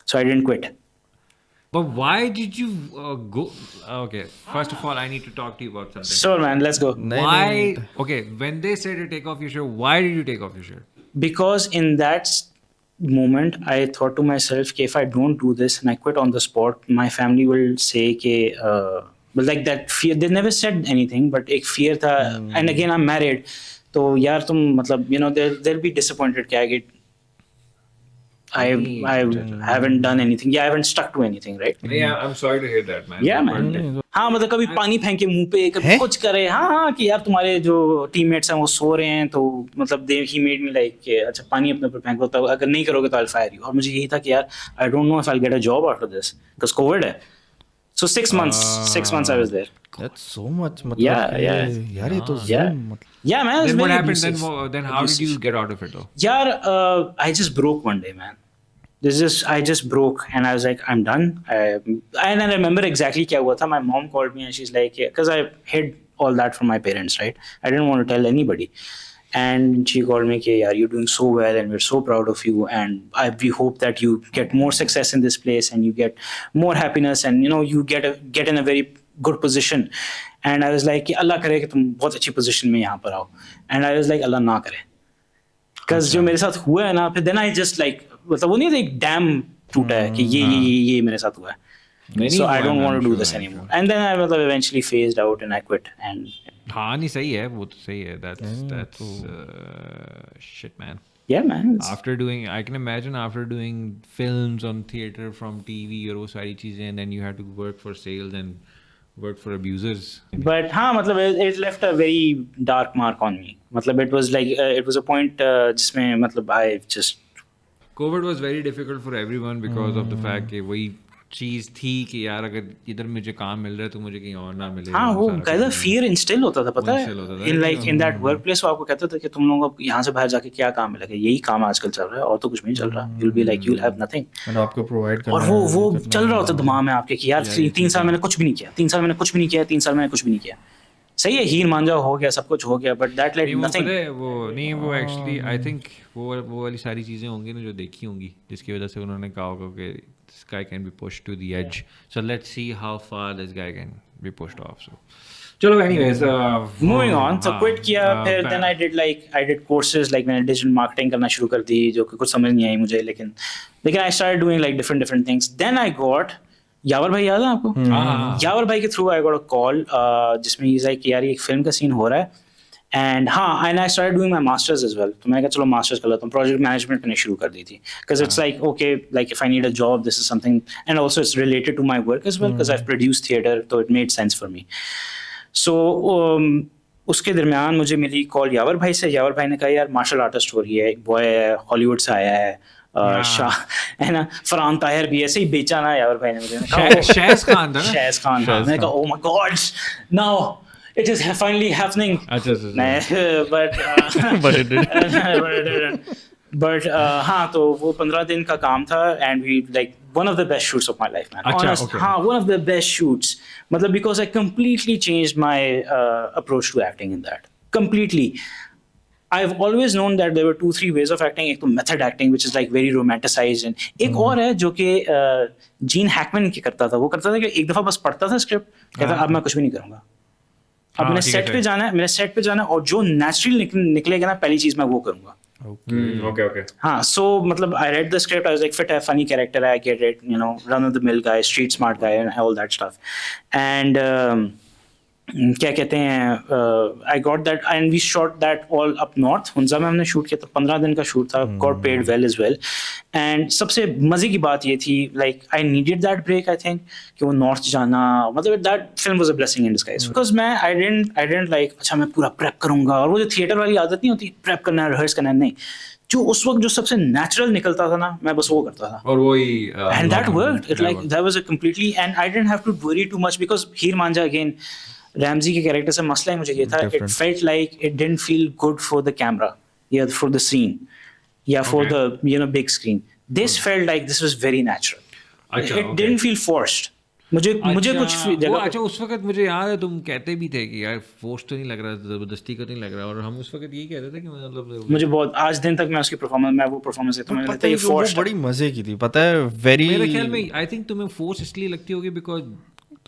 So I didn't quit. But why did you go? Okay, first of all, I need to talk to you about something. Sure, man, let's go. Why? Okay, when they said to take off your shirt, why did you take off your shirt? Because in that moment, I thought to myself, कि if I don't do this and I quit on the spot, my family will say कि but like that fear, they never said anything, but एक fear था. And again, I'm married. तो यार तुम मतलब you know they'll be disappointed कि I get I haven't done anything. Yeah, I haven't stuck to anything, right? Yeah, I'm sorry to hear that, man. Yeah, man. हाँ मतलब कभी पानी फेंके मुंह पे, कभी कुछ करे. हाँ कि यार तुम्हारे जो टीममेट्स हैं वो सो रहे हैं तो मतलब he made me like अच्छा पानी अपने ऊपर फेंको, तब अगर नहीं करोगे तो I'll fire you. और मुझे यही था कि यार I don't know if I'll get a job after this because COVID है. So 6 months I was there. That's so much मतलब Yeah. यार ये तो Yeah. मतलब Yeah, man. Then it's what very happened? abusive. Then how did you get out of it though? Yeah, I just broke one day, man. I just broke and I was like, I'm done. And I remember exactly क्या हुआ था. My mom called me and she's like, because I hid all that from my parents, right? I didn't want to tell anybody. And she called me, yeah, you're doing so well and we're so proud of you. And we hope that you get more success in this place and you get more happiness and, you know, you get in a very good position. And I was like, Allah करे कि तुम बहुत अच्छी position में यहाँ पर आओ. And I was like, Allah ना करे. Because जो मेरे साथ हुआ है ना, फिर then I just like, मतलब वो नहीं था एक डैम टूटा है कि ये मेरे साथ हुआ है. So I don't want to do this anymore. And then I मतलब eventually phased out and I quit. And हाँ नहीं सही है, वो तो सही है. That's shit, man. yeah, man. I can imagine after doing films on theater from TV और वो सारी चीजें, and then you had to work for sales and But for abusers, But हाँ मतलब it left a very dark mark on me. मतलब it was like it was a point जिसमें मतलब I just COVID was very difficult for everyone because of the fact कि वही चीज़ थी कि यार अगर इधर मुझे काम मिल रहा है तो मुझे कहीं और ना मिले. हाँ वो कहता fear instill होता था पता instill होता था. है in like in that workplace वो आपको कहता था कि तुम लोगों को यहाँ से बाहर जाके क्या काम मिलेगा, यही काम आजकल चल रहा है और तो कुछ नहीं चल रहा. You'll be like you'll have nothing. और आपको प्रोवाइड करना और वो चल रहा होता दिमाग में आपके कि यार 3 साल मैंने कुछ भी नहीं किया, 3 साल मैंने कुछ भी नहीं किया, 3 साल मैंने कुछ भी नहीं किया. सही है हीर मांझा हो गया, सब कुछ हो गया, बट दैट लेट नथिंग. वो एक्चुअली आई थिंक वो वाली सारी चीज़ें होंगी ना जो देखी होंगी जिसकी वजह से उन्होंने कहा होगा कि this guy can be pushed to the edge. So let's see how far this guy can be pushed off. So चलो anyways moving on. So quit किया फिर then I did courses like मैंने digital marketing करना शुरू कर दी जो कि कुछ समझ नहीं आई मुझे, लेकिन I started doing like different things. Then I got यावर भाई, याद है आपको? यावर भाई के through I got a call जिसमें he's like यार ये एक फिल्म का सीन हो रहा है. And I started doing my masters as well. तो मैं कहा चलो मास्टर्स कर लेता हूँ. प्रोजेक्ट मैनेजमेंट मैंने शुरू कर दी थी because it's like okay, like if I need a job, this is something, and also it's related to my work as well because I've produced theatre, so it made sense for me. So उसके दरमियान मुझे मिली call यावर भाई से. यावर भाई ने कहा यार martial artist हो रही है, एक बॉय है हॉलीवुड से आया है, शाह है ना, फरहान ताहिर भी ऐसे ही बेचा ना यावर भाई ने मुझे. शहज़ खान था ना? शहज़ खान. मैंने कहा oh my god, now it is finally happening. But हाँ तो वो 15 दिन का काम था and we like one of the best shoots of my life, man. Honest, okay. हाँ one of the best shoots. मतलब because I completely changed my approach to acting in that. Completely. I've always known that there were 2-3 ways of acting. एक तो method acting which is like very romanticized, and एक और है जो कि gene Hackman की करता था. वो करता था कि एक दफ़ा बस पढ़ता था स्क्रिप्ट, कहता अब मैं कुछ भी नहीं करूँगा, अब मैंने सेट पे जाना है, मेरे सेट पे जाना है और जो नेचुरल निकलेगा ना पहली चीज मैं वो करूंगा. Okay. हाँ so मतलब I read the script, I was like fit है, funny character है, I get it, you know, run of the mill guy, street smart guy and all that stuff. And क्या कहते हैं I got that and we shot that all up north. Hunza में हमने shoot किया था, 15 दिन का शूट था, got paid well as well. And सबसे मजे की बात ये थी like I needed that break I think कि वो नॉर्थ जाना, मतलब that film was a blessing in disguise because मैं I didn't like अच्छा मैं पूरा prep करूँगा, और वो जो थिएटर वाली आदत नहीं होती prep करना है, rehearse करना है, नहीं, जो उस वक्त जो सबसे नेचुरल निकलता था ना मैं बस वो करता था और वही and that worked. It like that was a completely, and I didn't have to worry too much because Heer Manjha again Ramsay के कैरेक्टर से मसला ही मुझे ये था, it felt like it didn't feel good for the camera, yeah, for the scene, yeah, for the you know big screen. This felt like this was very natural. It didn't feel forced. मुझे कुछ जगह अच्छा उस वक्त मुझे याद है तुम कहते भी थे कि यार फोर्स तो नहीं लग रहा, जबरदस्ती का नहीं लग रहा, और हम उस वक्त यही कहते थे कि मतलब मुझे बहुत आज दिन तक मैं उसकी परफॉर्मेंस, मैं वो परफॉर्मेंस देखता हूं, मुझे लगता है ये फोर्स बड़ी मजे की थी, पता है. वेरी मेरे ख्याल में आई थिंक तुम्हें फोर्स इसलिए लगती होगी बिकॉज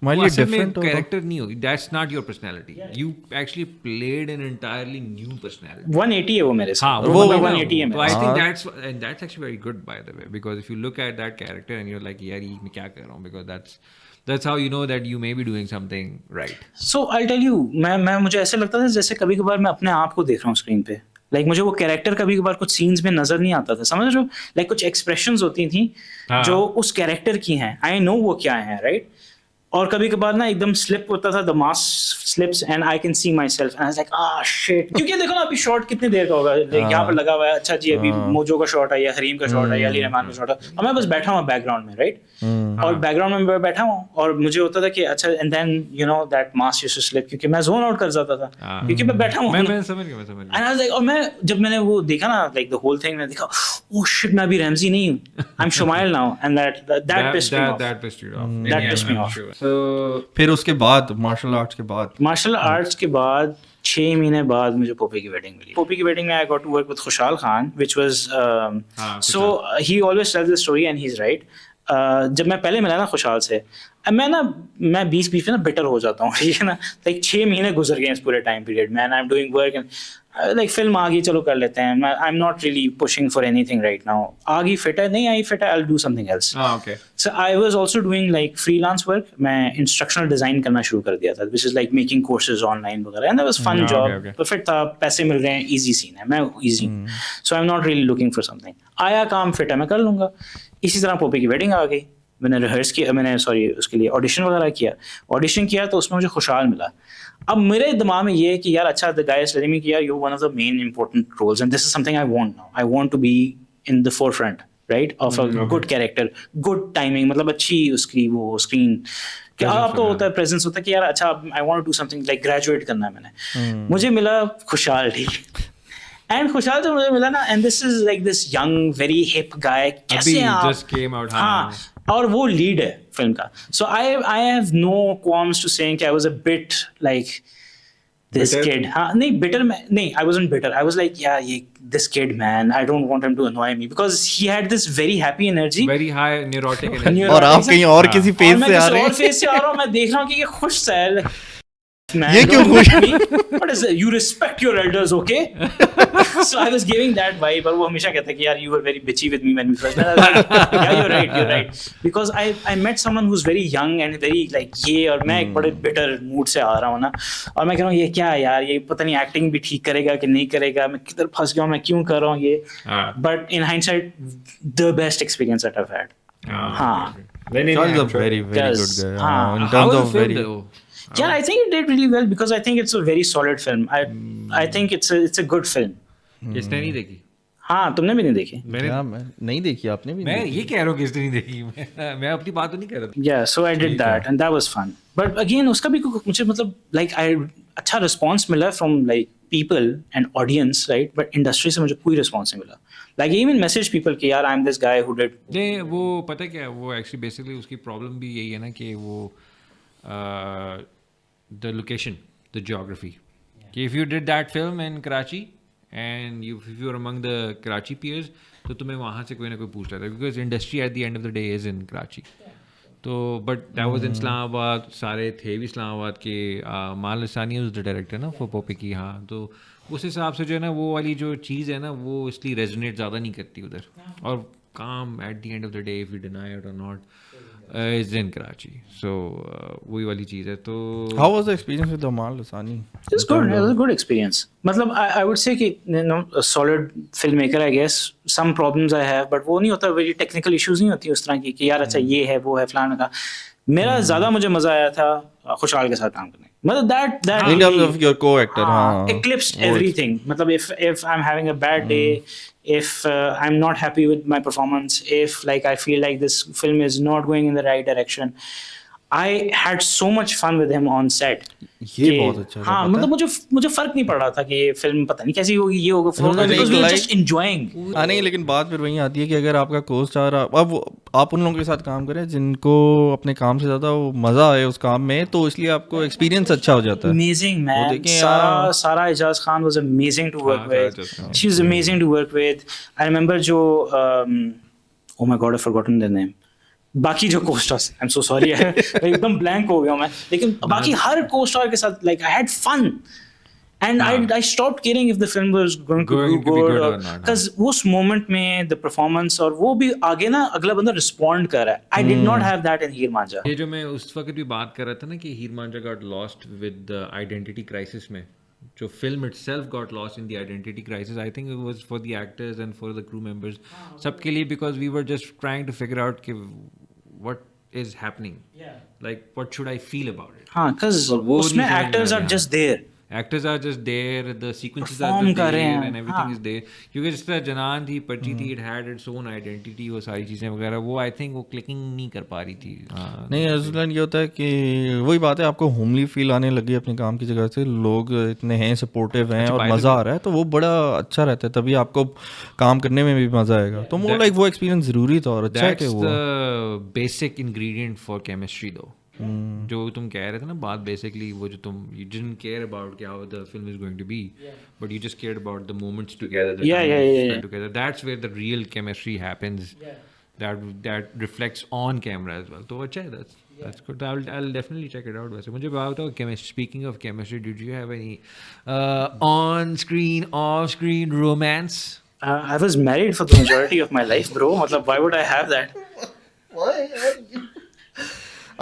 तुम्हारे लिए डिफरेंट कैरेक्टर नहीं होगी, that's not your personality, you actually played an entirely new personality. 180 है वो मेरे से. हाँ वो 180 है. तो I think that's actually very good by the way, because if you look at that character and you're like यार ये मैं क्या कर रहा हूँ, because that's how you know that you may be doing something right. So I'll tell you, मैं मुझे ऐसे लगता था जैसे कभी कभार मैं अपने आप को देख रहा हूँ स्क्रीन पे. लाइक मुझे वो कैरेक्टर कभी कभार कुछ सीन्स में नजर नहीं आता था, समझ रहे हो, लाइक कुछ एक्सप्रेशंस होती थी जो उस कैरेक्टर की हैं, आई नो वो क्या है, राइट. और कभी कभार ना एकदम स्लिप होता था, the mask slips and I can see my self and I was like ah shit. क्योंकि देखो ना अभी शॉट कितने देर का होगा, यहाँ पर लगा हुआ है, अच्छा जी अभी मोजो का शॉट है या हरीम का शॉट है या अली रहमान का शॉट है, और मैं बस बैठा हूँ बैकग्राउंड में, राइट. और बैकग्राउंड में मैं बैठा हूँ और मुझे होता था कि अच्छा, and then you know that mask used to slip क्योंकि मैं जोन आउट कर जाता था क्योंकि मैं बैठा हूँ. मैं समझ गया. एंड आई वाज लाइक, और मैं जब मैंने वो देखा ना लाइक द होल थिंग, मैंने देखा ओह शिट मैं अभी रैमजी नहीं हूँ, I am Shumail now, and that pissed me off. So फिर उसके बाद मार्शल आर्ट्स के बाद 6 महीने बाद मुझे पोपी की वेडिंग मिली. पोपी की वेडिंग में I got to work with Khushhal Khan which was so he always tells the story and he is right. जब मैं पहले मिला ना खुशहाल से, मैं 20 में ना बिटर हो जाता हूँ, ठीक है ना. लाइक 6 महीने गुजर गए इस पूरे टाइम पीरियड में, I am doing work and like film आ गई चलो कर लेते हैं, I am not really pushing for anything right now. आ गई फिट है, नहीं आई फिट है, I will do something else. So I was also doing like freelance work. मैं इंस्ट्रक्शनल डिजाइन करना शुरू कर दिया था, which is like making courses online वगैरह, and that was fun job, perfect था, पैसे मिल रहे हैं, इजी सीन है, मैं easy. So I am not really looking for something. आया काम फिट है मैं कर लूंगा. इसी तरह पोपी की वेडिंग आ गई. मैंने रिहर्स किया, मैंने उसके लिए ऑडिशन किया तो उसमें मुझे खुशहाल मिला. अब मेरे दिमाग में ये है कि यार अच्छा, the guy is telling me कि यार you one of the main important roles and this is something I want now. I want to be in the forefront, right, of a good character, good timing, मतलब अच्छी उसकी वो screen कि आपको होता है प्रेजेंस होता है कि यार अच्छा I want to do something like graduate करना है मैंने. मुझे मिला खुशहाल, ठीक. एंड खुशहाल जो मुझे मिला ना, and this is like this young very hip guy, कैसे आप just came out, हाँ, और वो लीड है फिल्म का. So I have no qualms to saying कि I was a bit like this kid. हाँ नहीं, बिटर नहीं, I wasn't bitter. I was like यार ये this kid man, I don't want him to annoy me because he had this very happy energy, very high neurotic energy. और आप कहीं और किसी फेज से आ रहे हैं. और फेज से आ रहा हूँ, मैं देख रहा हूँ कि ये खुश सा है. Man, ये क्यों खुश? What is it? You respect your elders, okay? So I was giving that vibe. और वो हमेशा कहता है कि यार you were very bitchy with me when we first met. I was like, yeah, you're right. Because I met someone who's very young and very like ये, और मैं एक बड़े bitter mood से आ रहा हूँ ना, और मैं कह रहा हूँ ये क्या है यार, ये पता नहीं एक्टिंग भी ठीक करेगा कि नहीं करेगा, मैं किधर फंस गया हूँ, मैं क्यों कर रहा हूँ ये. But in hindsight, the best experience that I've had. हाँ. Charles is a very good guy. In How terms was of the film very though? Yeah, I think it did really well because I think it's a very solid film. I think it's a good film. किसने नहीं देखी? हाँ, तुमने भी नहीं देखी? क्या, मैं नहीं देखी, आपने भी मैं नहीं ये कह रहा हूँ किसने नहीं देखी. मैं अपनी बात तो नहीं कर रहा था. Yeah, so I did that and that was fun. But again, उसका भी मुझे मतलब like अच्छा response मिला from like people and audience, right? But industry से मुझे कोई response नहीं मिला. Like even message people कि यार I'm this guy who did. नहीं, वो पता क्या है, वो एक्चुअली बेसिकली उसकी प्रॉब्लम भी यही है ना कि वो the location, the geography. कि if you did that film in Karachi and if you were among the Karachi peers, तो तुम्हें वहाँ से कोई ना कोई पूछ लेता है, because industry at the end of the day is in Karachi. तो but that was in Islamabad, सारे थे भी इस्लामाबाद के. माल लसानी was the director ना for Pope की. हाँ, तो उस हिसाब से जो है ना वो वाली जो चीज़ है ना वो इसलिए रेजोनेट ज़्यादा नहीं करती उधर. और काम at the end of the day, if you deny it or not, is in Karachi. So वही वाली चीज़ है. तो How was the experience with Amal Lasani? It was good. It was a good experience. मतलब I would say कि a solid filmmaker, I guess. Some problems I have, but वो नहीं होता, very technical issues नहीं होती उस तरह की कि यार अच्छा ये है वो है फलाना का. मेरा ज़्यादा मुझे मज़ा आया था खुशहाल के साथ काम करने. मतलब that In terms of your co-actor, eclipsed everything. मतलब if I'm having a bad day, if I'm not happy with my performance, if like I feel like this film is not going in the right direction, I had so much fun with him on set. ये बहुत अच्छा था. हाँ, मतलब मुझे फर्क नहीं पड़ रहा था कि ये फिल्म पता नहीं कैसी होगी, ये होगा, because we were just enjoying. हाँ नहीं, लेकिन बात फिर वही आती है कि अगर आपका को स्टार, अब आप उन लोगों के साथ काम करें जिनको अपने काम से ज़्यादा वो मज़ा आए उस काम में, तो इसलिए आपको एक्सपीरियंस अच्छा हो जाता है. Amazing man. Sara Ijaz Khan was amazing to work with. She was amazing to work with. I remember जो oh my god, I've forgotten their name. बाकी जो co-stars, I'm so sorry, एकदम blank हो गया मैं. लेकिन बाकी हर co-star के साथ like I had fun. And I stopped caring if the film was going to be good or not. Because उस moment में the performance और वो भी आगे ना अगला बंदा respond कर रहा है. I did not have that in Heer Manjha. ये जो मैं उस वक्त भी बात कर रहा था ना कि हीर मांझा got lost with the identity crisis में, जो film itself got lost in the identity crisis. I think it was for the actors and for the crew members, सबके लिए, because we were just trying to figure out कि what is happening, like what should I feel about it. हाँ, because उसमें actors are just there. Actors are just there, the sequences Perform are कर रहे there हैं. and everything is there. क्योंकि जिस तरह जनान थी, पर्ची थी, it had its own identity, वो सारी चीज़ें वगैरह, वो I think वो clicking नहीं कर पा रही थी. नहीं, असलन ये होता है कि वही बात है, आपको होमली फील आने लगी अपने काम की जगह से, लोग इतने हैं, सपोर्टिव हैं और मज़ा आ रहा है, तो वो बड़ा अच्छा रहता है, तभी आपको काम करने में भी मज़ा आएगा. तो मोर लाइक वो एक्सपीरियंस ज़रूरी था और अच्छा है कि वो. That's the basic ingredient for chemistry though. जो तुम कह रहे थे ना बात, बेसिकली वो जो तुम you didn't care about how the film is going to be, but you just cared about the moments together, the time spent together. That's where the real chemistry happens. That reflects on camera as well. तो अच्छा है, that's good. I'll definitely check it out. वैसे मुझे बात बताओ, chemistry, speaking of chemistry, did you have any on-screen, off-screen romance? I was married for the majority of my life, bro. मतलब why would I have that?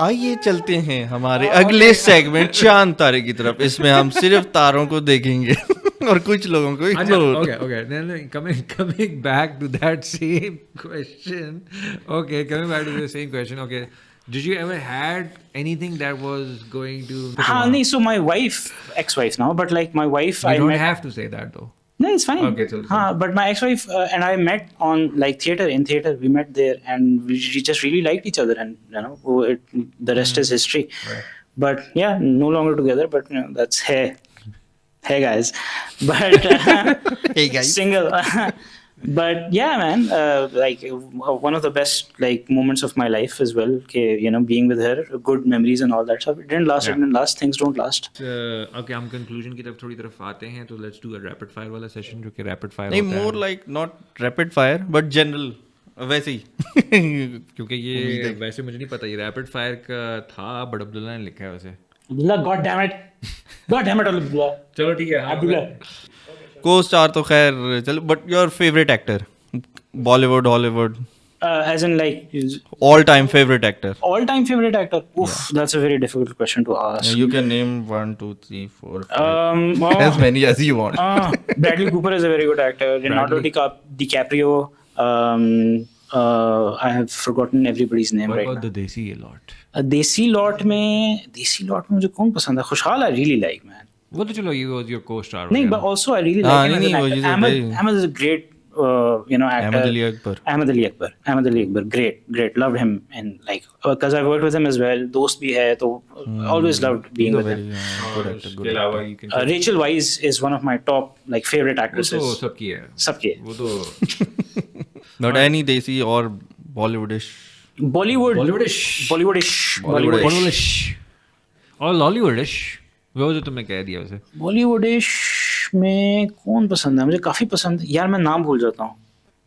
आइए चलते हैं हमारे अगले सेगमेंट चांद तारे की तरफ. इसमें हम सिर्फ तारों को देखेंगे. और कुछ लोगों को ignore. Okay. Then coming back to that same question. Okay, coming back to the same question. Okay, did you ever had anything that was going to? हाँ नहीं, so my wife, ex-wife now, but like my wife, You I don't met. have to say that though. No, it's fine. Okay, so- हाँ, but my ex-wife and I met on like in theater. We met there, and we just really liked each other, and you know, the rest is history. Right. But yeah, no longer together. But you know, that's hey guys. But Hey guys. single. But yeah, man, like one of the best like moments of my life as well. You know, being with her, good memories and all that stuff. It didn't last. Yeah. It didn't last. Things don't last. Okay, हम conclusion की तरफ थोड़ी तरफ आते हैं, तो let's do a rapid fire वाला session जो कि rapid fire नहीं, होता है। more like not rapid fire but general, वैसे ही. क्योंकि ये वैसे मुझे नहीं पता ये रैपिड फायर का था, बट अब्दुल्ला ने लिखा है वैसे। God damn it, Abdullah. चलो ठीक है, Abdullah. Co-star तो खैर चलो, but your favorite actor, Bollywood, Hollywood, As in like all-time favorite actor. all-time favorite actor. Oof, that's a very difficult question to ask. You can name 1, 2, 3, 4, 5, Oh, as many as you want. Bradley Cooper is a very good actor. Leonardo DiCaprio. I have forgotten everybody's name What right about now. the Desi lot? देसी lot में मुझे कौन पसंद है? खुशहाल I really like, man. वो तो चलो, ये was your co-star. नहीं, but also I really like him as नहीं, an वो actor. ये तो Ahmed is a great you know actor. Ahmed Ali Akbar. Ahmed Ali Akbar, great, loved him, and like because I worked with him as well. दोस्त भी है, तो always loved being with him. Good actor, good के अलावा you can Rachel Weisz is one of my top like favorite वो actresses. तो सबकी है, सबके. वो तो Not any Desi or Bollywoodish. Bollywoodish और Lollywoodish, वो जो तुमने कह दिया वैसे। Bollywoodish में कौन पसंद है? मुझे काफी पसंद है यार, मैं नाम भूल जाता हूँ.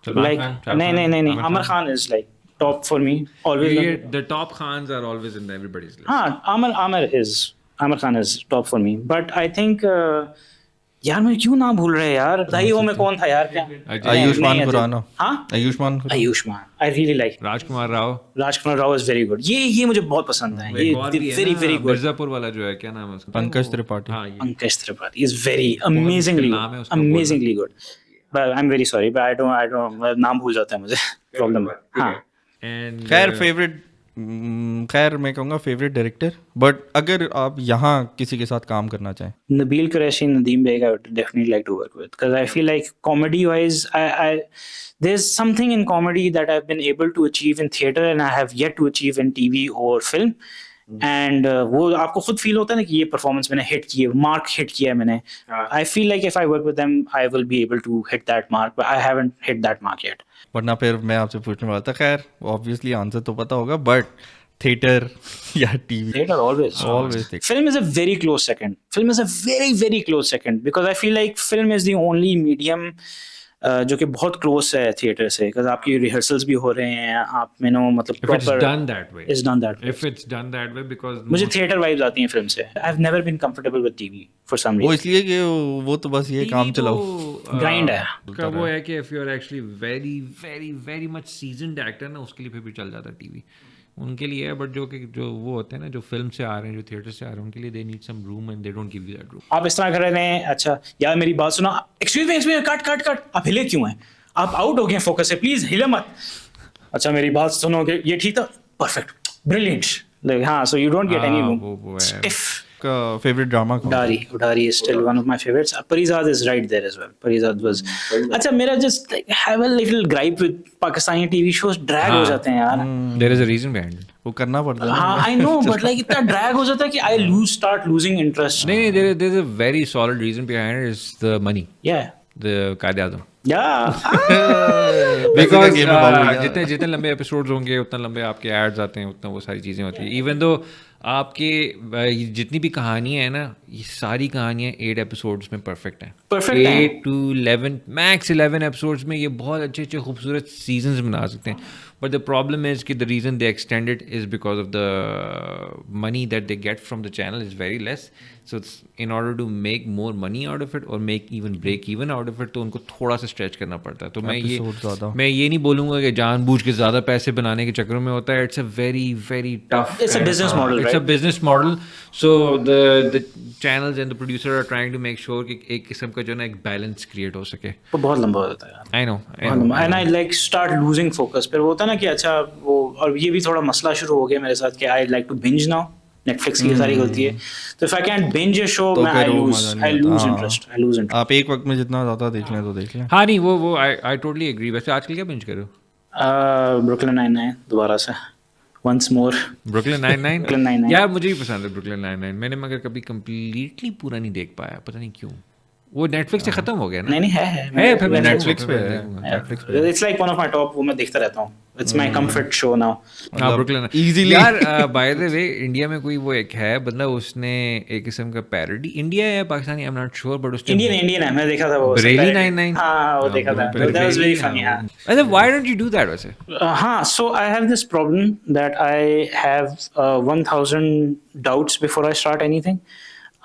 Like नहीं, Amar Khan is like top for me always. The top Khans are always in everybody's list. हाँ, Amar Khan is top for me. But I think यार मैं क्यों नाम भूल रहे हैं यार? दाइयों में कौन था यार? क्या? आयुष्मान खुराना. हाँ? Ayushman. I really like. Rajkumar Rao is very good. ये मुझे बहुत पसंद है. ये very good. मिर्जापुर वाला जो है, क्या नाम है उसका? पंकज त्रिपाठी. हाँ, Pankaj Tripathi is very amazingly good. But I'm very sorry, but I don't नाम भूल जाता है मुझे. Problem है. हाँ. And खैर फेवरेट, खैर मैं कहूँगा फेवरेट डायरेक्टर, बट अगर आप यहाँ किसी के साथ काम करना चाहें. Nabil Qureshi and Nadeem Beg, I would definitely like to work with, because I feel like comedy-wise, there's something in comedy that I've been able to achieve in theater and I have yet to achieve in TV or film. And वो आपको खुद feel होता है ना कि ये performance मैंने hit की है, मार्क हिट किया है मैंने. I feel like if I work with them, I will be able to hit that mark, but I haven't hit that mark yet. वरना फिर मैं आपसे पूछने वाला था, खैर ऑब्वियसली आंसर तो पता होगा, बट थिएटर या TV? Theater always. Film is a very close second. Film is a very, very close second, because I feel like film is the only medium जो कि बहुत क्लोज है थिएटर से, because आपकी रिहर्सल्स भी हो रहे हैं, आप में नो मतलब proper done that way, is done that way, if it's done that way, because मुझे थिएटर वाइब्स आती हैं फिल्म से. I have never been comfortable with TV for some reason. वो इसलिए कि वो तो बस ये काम चलाओ, ग्राइंड है का. वो है कि if you are actually very very very much seasoned actor ना, उसके लिए फिर भी चल जाता है टीवी, उनके लिए है. बट जो वो होते हैं ना, जो फिल्म से आ रहे हैं, जो थिएटर से आ रहे हैं, उनके लिए they need some room and they don't give you that room. आप इस तरह कर रहे हैं, अच्छा यार मेरी बात सुना, एक्सक्यूज मी, कट, आप हिले क्यों हैं? आप आउट हो गए फोकस से, प्लीज हिले मत. अच्छा मेरी बात सुनोगे, ये ठीक था, परफेक्ट, ब्रिलियंट. हाँ, so you don't get any room. Stiff. का फेवरेट ड्रामा कौन? Udari is still one of my favorites. Parizad is right there as well. Parizad was. अच्छा मेरा just like have a little gripe with Pakistani TV shows, drag हो जाते हैं यार. There is a reason behind it. वो करना पड़ता है. हाँ, I know, but like इतना drag हो जाता है कि I start losing interest. नहीं, there is a very solid reason behind it, is the money. Yeah. The Qaid-e-Azam. Yeah. Because जितने लंबे एपिसोड्स होंगे, उतना लंबे आपके एड्स आते हैं, उतना वो सारी चीज़ें होती हैं. इवन दो आपके जितनी भी कहानियाँ हैं ना, ये सारी कहानियाँ 8 एपिसोड्स में परफेक्ट हैं. 8 to 11 मैक्स 11 एपिसोड्स में ये बहुत अच्छे खूबसूरत सीजन्स बना सकते हैं. बट द प्रॉब्लम इज़ कि the reason they extend it is because of the money that they get from the channel is very less. So in order to make more money out of it और make even break even out of it, तो उनको थोड़ा सा stretch करना पड़ता है. तो मैं ये नहीं बोलूँगा कि जानबूझ के ज़्यादा पैसे बनाने के चक्कर में होता है. It's a very very tough, it's a business model, it's a right? business model. So the channels and the producer are trying to make sure कि एक किस्म का जो ना एक balance create हो सके. वो बहुत लंबा हो जाता है यार. I know. And I like start losing focus. फिर वो होता है ना कि अच्छा वो, और ये भी थोड़ा मसला शुरू हो गया मेरे साथ कि I like to binge now. Netflix की सारी गलती है. तो if I can't binge a show, तो मैं फिर आई वो लूज मजा नहीं आता. इंटरेस्ट. I lose interest. आप एक वक्त में जितना ज़्यादा देख लें तो देख लें. हाँ नहीं वो I totally agree. वैसे आजकल क्या binge कर रहे हो? ब्रुकलिन 99 दोबारा से once more. Brooklyn Nine-Nine? Brooklyn Nine-Nine. यार मुझे भी पसंद है Brooklyn Nine-Nine. मैंने मगर कभी completely पूरा नहीं देख पाया, पता नहीं क्यों. वो Netflix से खत्म हो गया ना? नहीं है है फिर मैं Netflix पे है. Netflix पे. It's like one of my top. वो मैं देखता रहता हूँ. It's my comfort show now. हाँ Brooklyn easily. यार by the way इंडिया में कोई वो एक है बंदा, उसने एक किस्म का पैरोडी, इंडिया या पाकिस्तानी आई एम नॉट श्योर, बट उसने इंडियन है. मैं देखा था वो. Bareilly Nine-Nine? हाँ वो देखा था. That was very funny. हाँ. अच्छा why don't you do that वैसे? हाँ, so I have this problem that I have 1000 doubts before I start anything.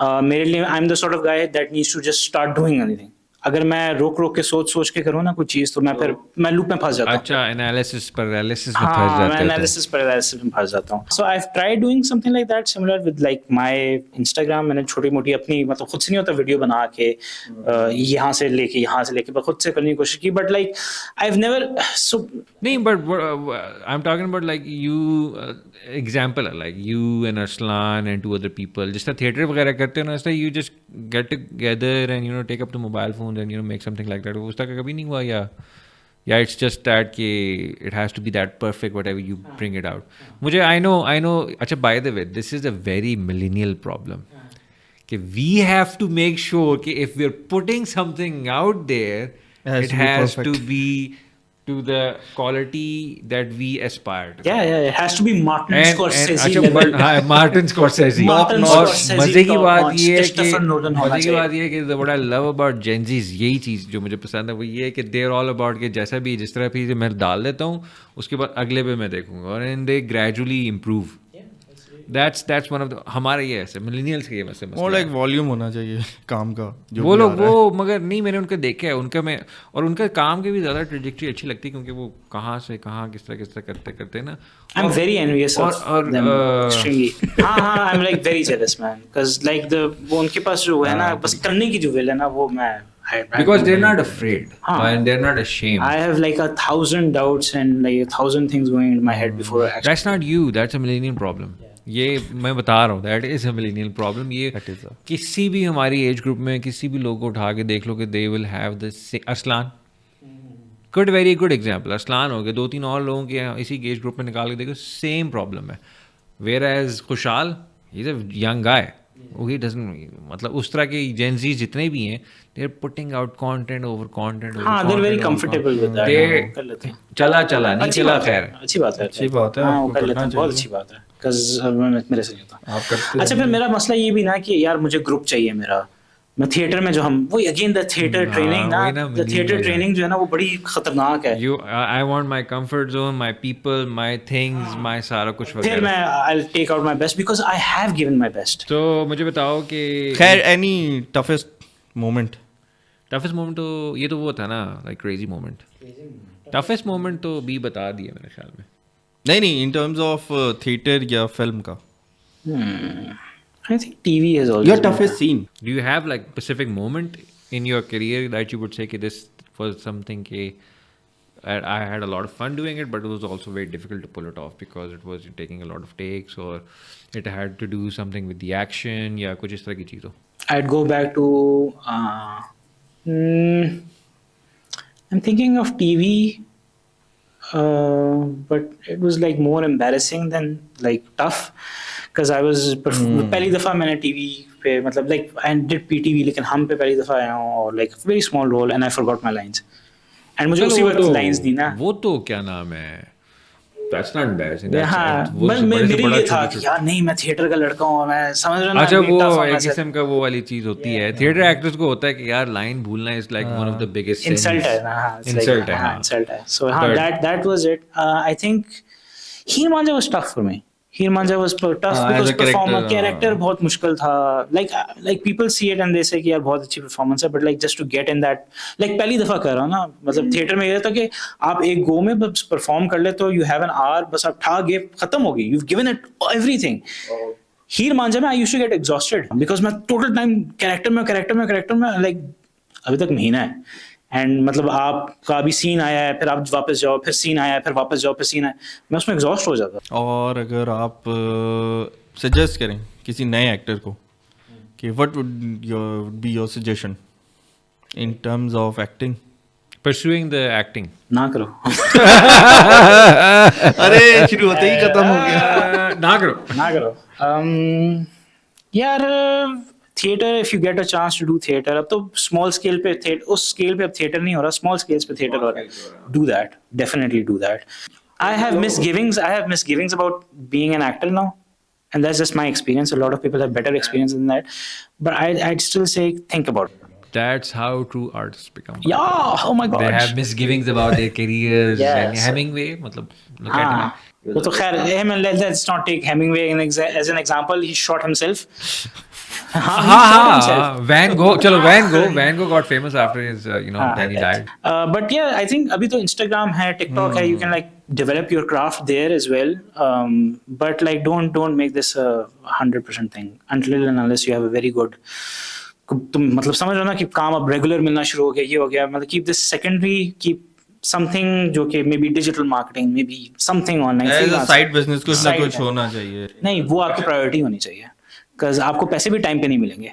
मेरे लिए I'm the sort of guy that needs to just start doing anything. अगर मैं रोक के सोच के करूँ ना कुछ चीज़, तो मैं लूप में फंस जाता हूँ. अच्छा एनालिसिस पैरालिसिस में हाँ, फंस मैं जाते हो. एनालिसिस पैरालिसिस में फंस जाता हूँ. So I've tried doing something like that similar with like my Instagram. मैंने छोटी मोटी अपनी, मतलब खुद से नहीं होता, वीडियो बना के यहाँ से लेके पर खुद से करने की कोशिश की. But like I've never so नहीं but I'm talking about like you example like you and Arslan and two other people जिस तरह थिएटर वगैरह करते हो ना, इस तरह you just get together and you know take up the mobile phone and you know make something like that. उस तरह का कभी नहीं हुआ या it's just that कि it has to be that perfect whatever you bring it out. मुझे I know अच्छा by the way this is a very millennial problem कि we have to make sure कि if we're putting something out there it has to be to the quality that we aspire to. yeah, it has to be Martin Scorsese अच्छा level. हाँ Martin Scorsese. Martin और Scorsese मजे की top बात notch, ये है कि Christopher Nolan होना चाहिए. what I love about Gen Zs, यही चीज़ जो मुझे पसंद है वो ये है कि they're all about कि जैसा भी जिस तरह भी मैं डाल देता हूँ उसके बाद अगले पे मैं देखूंगा और and they gradually improve. That's one of the हमारे ये ऐसे मिलेनियल्स के ये वैसे और लाइक वॉल्यूम होना चाहिए काम का. वो लोग वो मगर नहीं, मैंने उनका देखा है उनका मैं, और उनका काम की भी ज़्यादा ट्रेजेक्टरी अच्छी लगती है क्योंकि वो कहाँ से कहाँ किस तरह करते हैं ना. I'm very envious of them extremely. हाँ I'm like very jealous man, because like वो उनके पास जो है ना बस करने की जो will है ना, वो मैं because they're not afraid and they're not ashamed. I have like 1,000 doubts and like 1,000 things going into my head before actually. That's not you, that's a millennial problem. ये मैं बता रहा हूँ that is a millennial problem. ये किसी भी हमारी age group में किसी भी लोग को उठा के देख लो कि they will have the Arsalan, good very good example. Arsalan हो गए, 2-3 और लोगों के इसी एज ग्रुप में निकाल के देखो सेम प्रॉब्लम है. Whereas Khushhaal he is a young guy, he doesn't, मतलब उस तरह के जेंजी जितने भी हैं they are putting out content over content. हाँ, they are very comfortable with that. कर लेते हैं. चला नहीं चला, खैर अच्छी बात है. हाँ वो कर लेते हैं, बहुत अच्छी बात है. मेरे से नहीं होता. अच्छा फिर मेरा मसला ये भी ना कि यार मुझे ग्रुप चाहिए मेरा. मैं थिएटर में जो हम वो अगेन द थिएटर ट्रेनिंग ना, द थिएटर ट्रेनिंग जो है ना वो बड़ी खतरनाक है. I want my comfort zone, my people, my things, my सारा कुछ वगैरह. फिर मैं I will take out my best because I have given my best. तो मुझे बताओ कि खैर एनी टफेस्ट मोमेंट तो ये तो वो था ना like crazy moment. Toughest moment तो भी बता दिया मेरे ख्याल में. नहीं इन टर्म्स ऑफ थिएटर या फिल्म का. I think TV has always your toughest scene. Do you have like specific moment in your career that you would say that this was something I had a lot of fun doing it, but it was also very difficult to pull it off because it was taking a lot of takes or it had to do something with the action या कुछ इस तरह की चीज़ हो. I'd go back to I'm thinking of TV, but it was like more embarrassing than like tough. Because I was पहली दफ़ा मैंने TV पे मतलब like I did PTV लेकिन हम पे पहली दफ़ा आया हूँ और like very small role and I forgot my lines and मुझे उसी वक्त lines दी ना. वो तो क्या नाम है, that's not embarrassing. हाँ मेरे लिए था कि यार नहीं मैं थिएटर का लड़का हूँ, मैं समझ रहा हूँ. अच्छा वो एक किस्म का वो वाली चीज़ होती है थिएटर एक्टर्स को होता है कि यार लाइन भूलना is like one of the biggest insult है ना. इंसल्ट है. So हाँ that was it. I think Heen Manja was tough for me. Heer Manjha was tough because character बहुत मुश्किल था. Like people see it and they say कि यार बहुत अच्छी performance है, but like just to get in that, like पहली दफा कर रहा हूँ ना, मतलब थिएटर में ये था कि आप एक गो में बस perform कर ले तो you have an hour, बस आप ठा गए, खत्म हो गई, you've given it everything. हीर मांझा में I used to get exhausted because मैं total time character में like अभी तक महीना है. एंड मतलब आपका अभी सीन आया है, फिर आप वापस जाओ, फिर सीन आया है, फिर वापस जाओ, फिर सीन आया, मैं उसमें एग्जॉस्ट हो जाता. और अगर आप सजेस्ट करें किसी नए एक्टर को कि what would be your suggestion in terms of acting? Pursuing the acting. ना करो. अरे शुरू होते ही खत्म हो गया. ना करो. यार theatre, if you get a chance to do theatre, अब तो स्मॉल स्केल पे थिएटर, उस स्केल पे अब थिएटर नहीं हो रहा, स्मॉल स्केल्स पे थिएटर हो रहा है. Do that, definitely do that. I have misgivings about being an actor now, and that's just my experience. A lot of people have better experience than that, but I'd still say think about it. That's how true artists become. Yeah, oh my god. They have misgivings about their careers. Yes. And Hemingway, मतलब look at him. वो तो खैर, let's not take Hemingway as an example. He shot himself. Van Gogh got famous after his then he died. But yeah, I think अभी तो Instagram है, TikTok है, you can like develop your craft there as well. But like don't make this a 100% thing until and unless you have a very good, तुम मतलब समझ रहे हो ना कि काम अब रेगुलर मिलना शुरू हो गया, ये हो गया, मतलब keep this secondary, keep something जो कि maybe digital marketing, maybe something online, as a side business कुछ ना कुछ होना चाहिए. नहीं, वो आपकी प्रायोरिटी होनी चाहिए, बिकॉज आपको पैसे भी टाइम पे नहीं मिलेंगे.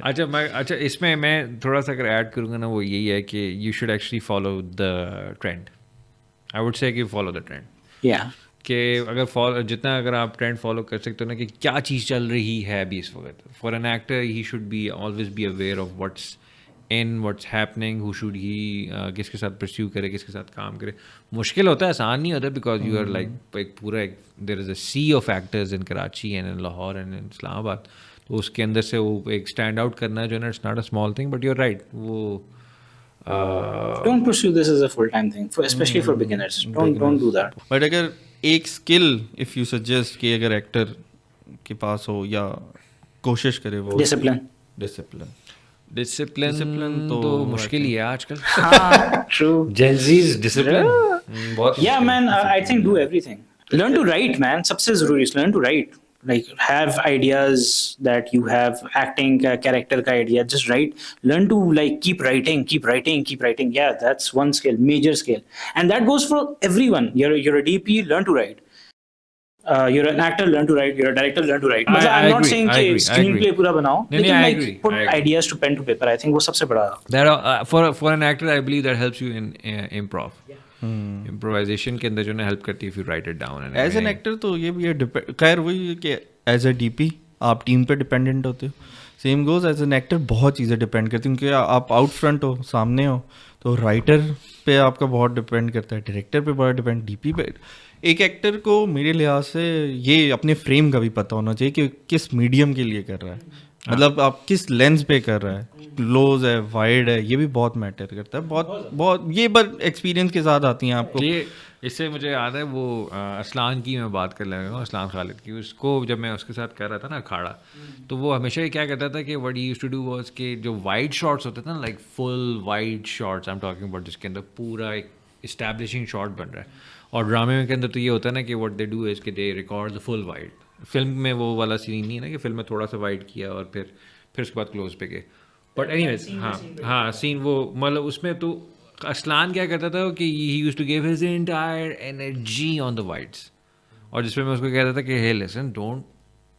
अच्छा इसमें मैं थोड़ा सा अगर ऐड करूँगा ना, वो यही है कि you should actually follow the trend. I would say कि फॉलो द ट्रेंड. या कि अगर जितना अगर आप ट्रेंड फॉलो कर सकते हो ना कि क्या चीज़ चल रही है अभी इस वक्त. For an actor he should be always be aware of what's in, what's happening, who should he, किसके साथ परस्यू करे, किसके साथ काम करे. मुश्किल होता है, आसान नहीं होता, बिकॉज यू आर लाइक एक पूरा there is a sea of actors in Karachi and in Lahore and in Islamabad. तो उसके अंदर से वो एक स्टैंड आउट करना जो है ना, it's not a small thing. But you are right, वो don't pursue this as a full time thing, especially for beginners. Don't do that. But अगर एक स्किल इफ यू सजेस्ट कि अगर एक्टर के पास हो या कोशिश करे, वो डिसिप्लिन तो मुश्किल ही है आजकल. True. Gen Z's discipline बहुत. Yeah man, I think do everything. Learn to write man, सबसे जरूरी है learn to write. Like have ideas that you have, acting का character का idea, just write. Learn to like keep writing. Yeah, that's one skill, major skill, and that goes for everyone. You're a DP, learn to write. You're an actor, learn to write. You're a director, learn to write. I'm not saying कि screenplay पूरा बनाओ, लेकिन like put ideas to pen to paper. I think वो सबसे बड़ा. That for an actor, I believe that helps you in improv. Improvisation के अंदर जो ना हेल्प करती है, if you write it down. As an actor तो ये भी है, खैर वही कि एज अ डीपी आप टीम पे डिपेंडेंट होते हो. Same goes as an actor, बहुत चीज़ें डिपेंड करती हैं, क्योंकि आप आउट फ्रंट हो, सामने हो, तो राइटर पे आपका बहुत डिपेंड करता है, डायरेक्टर पे बहुत डिपेंड, डीपी पे. एक एक्टर को मेरे लिहाज से ये अपने फ्रेम का भी पता होना चाहिए कि किस मीडियम के लिए कर रहा है, मतलब आप किस लेंस पे कर रहा है, क्लोज है, वाइड है, ये भी बहुत मैटर करता है. बहुत ये बट एक्सपीरियंस के साथ आती हैं आपको. ये इससे मुझे याद है वो असलान की मैं बात कर लगा हूँ, असलान खालिद की. उसको जब मैं उसके साथ कर रहा था ना अखाड़ा, तो वो हमेशा ही क्या कहता था कि what he used to do was कि जो वाइड शॉट्स होते थे ना, like full wide shots I am talking about, जिसके अंदर पूरा एक इस्टेब्लिशिंग शॉट बन रहा है. और ड्रामे के अंदर तो ये होता है ना कि व्हाट दे डू इज़ कि they record the full wide. Film में वो वाला सीन नहीं है ना कि फिल्म में थोड़ा सा वाइड किया और फिर उसके बाद क्लोज पे गए. बट एनीवेज हाँ सीन वो मतलब उसमें तो असलान क्या करता था कि he used to give his entire energy on the wides, और जिसमें मैं उसको कहता था कि hey listen don't,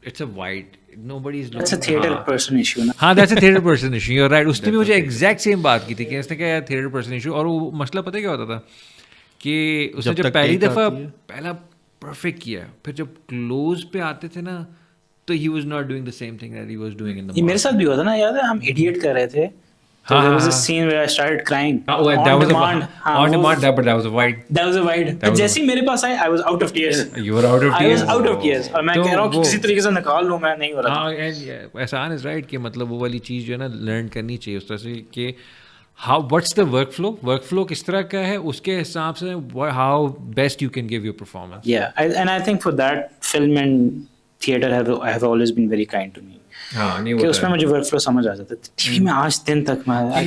it's a wide, nobody is looking. That's a theater person issue ना. हाँ that's a theater person issue, you're right. उसने भी मुझे एग्जैक्ट सेम बात की थी कि उसने क्या theater person issue. और वो मसला पता है क्या होता था कि उसने जब पहली दफ़ा पहला परफेक्ट किया, फिर जब क्लोज पे आते थे ना, तो he was not doing the same thing that he was doing in the. ये मेरे साथ भी हुआ था ना, याद है हम इडियट कर रहे थे, so there was a scene where I started crying. That was on demand, but that was a wide. That was a wide. तो जैसे ही मेरे पास आए, I was out of tears. You were out of tears. I was out of tears. और मैं कह रहा हूँ कि किसी तरीके से निकाल लूँ, मैं नहीं हो रहा. हाँ, एहसान is right कि मतलब वो वाली चीज़ जो है ना लर्न करनी चाहिए उस तरह से कि how what's the workflow किस तरह का है, उसके हिसाब से how best you can give your performance. And I think for that, film and theater have always been very kind to me. हाँ, नहीं कि होता उसमें मुझे वर्क फ्लो समझ आ जाता था. टीवी में आज दिन तक मैं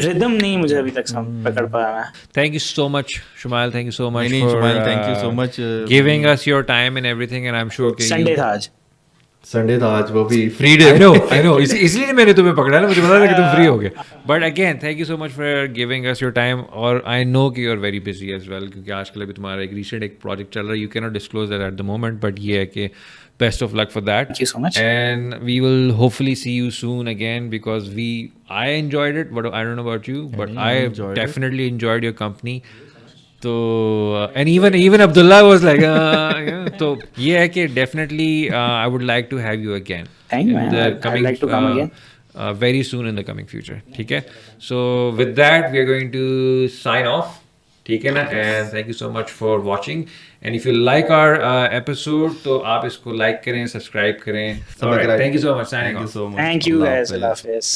रिदम नहीं मुझे अभी तक पकड़ पाया मैं. Thank you so much, Shumail. Thank you so much नहीं, for Shumail, thank you so much, giving us your time and everything. And I'm sure कि संडे था आज. संडे था आज, वो भी फ्री डे. I know. इसलिए मैंने तुम्हें पकड़ा ना, मुझे पता था कि तुम फ्री हो गए. But again, thank you so much for giving us your time. और I know कि you're very busy as well, क्योंकि आजकल अभी तुम्हारा एक recent एक project चल रहा है. You cannot disclose that at the moment, but ये है कि best of luck for that. Thank you so much. And we will hopefully see you soon again, because I enjoyed it, but I don't know about you, but I definitely enjoyed your company. So and even Abdullah was like so ये है कि definitely I would like to have you again. Thank you, man. I'd like to come again. Very soon in the coming future. ठीक है. So with that we are going to sign off. ठीक है ना. And thank you so much for watching. And if you like our episode, तो आप इसको like करें, subscribe करें. Alright, thank you so much. Signing off. Thank you guys. Allah Hafiz.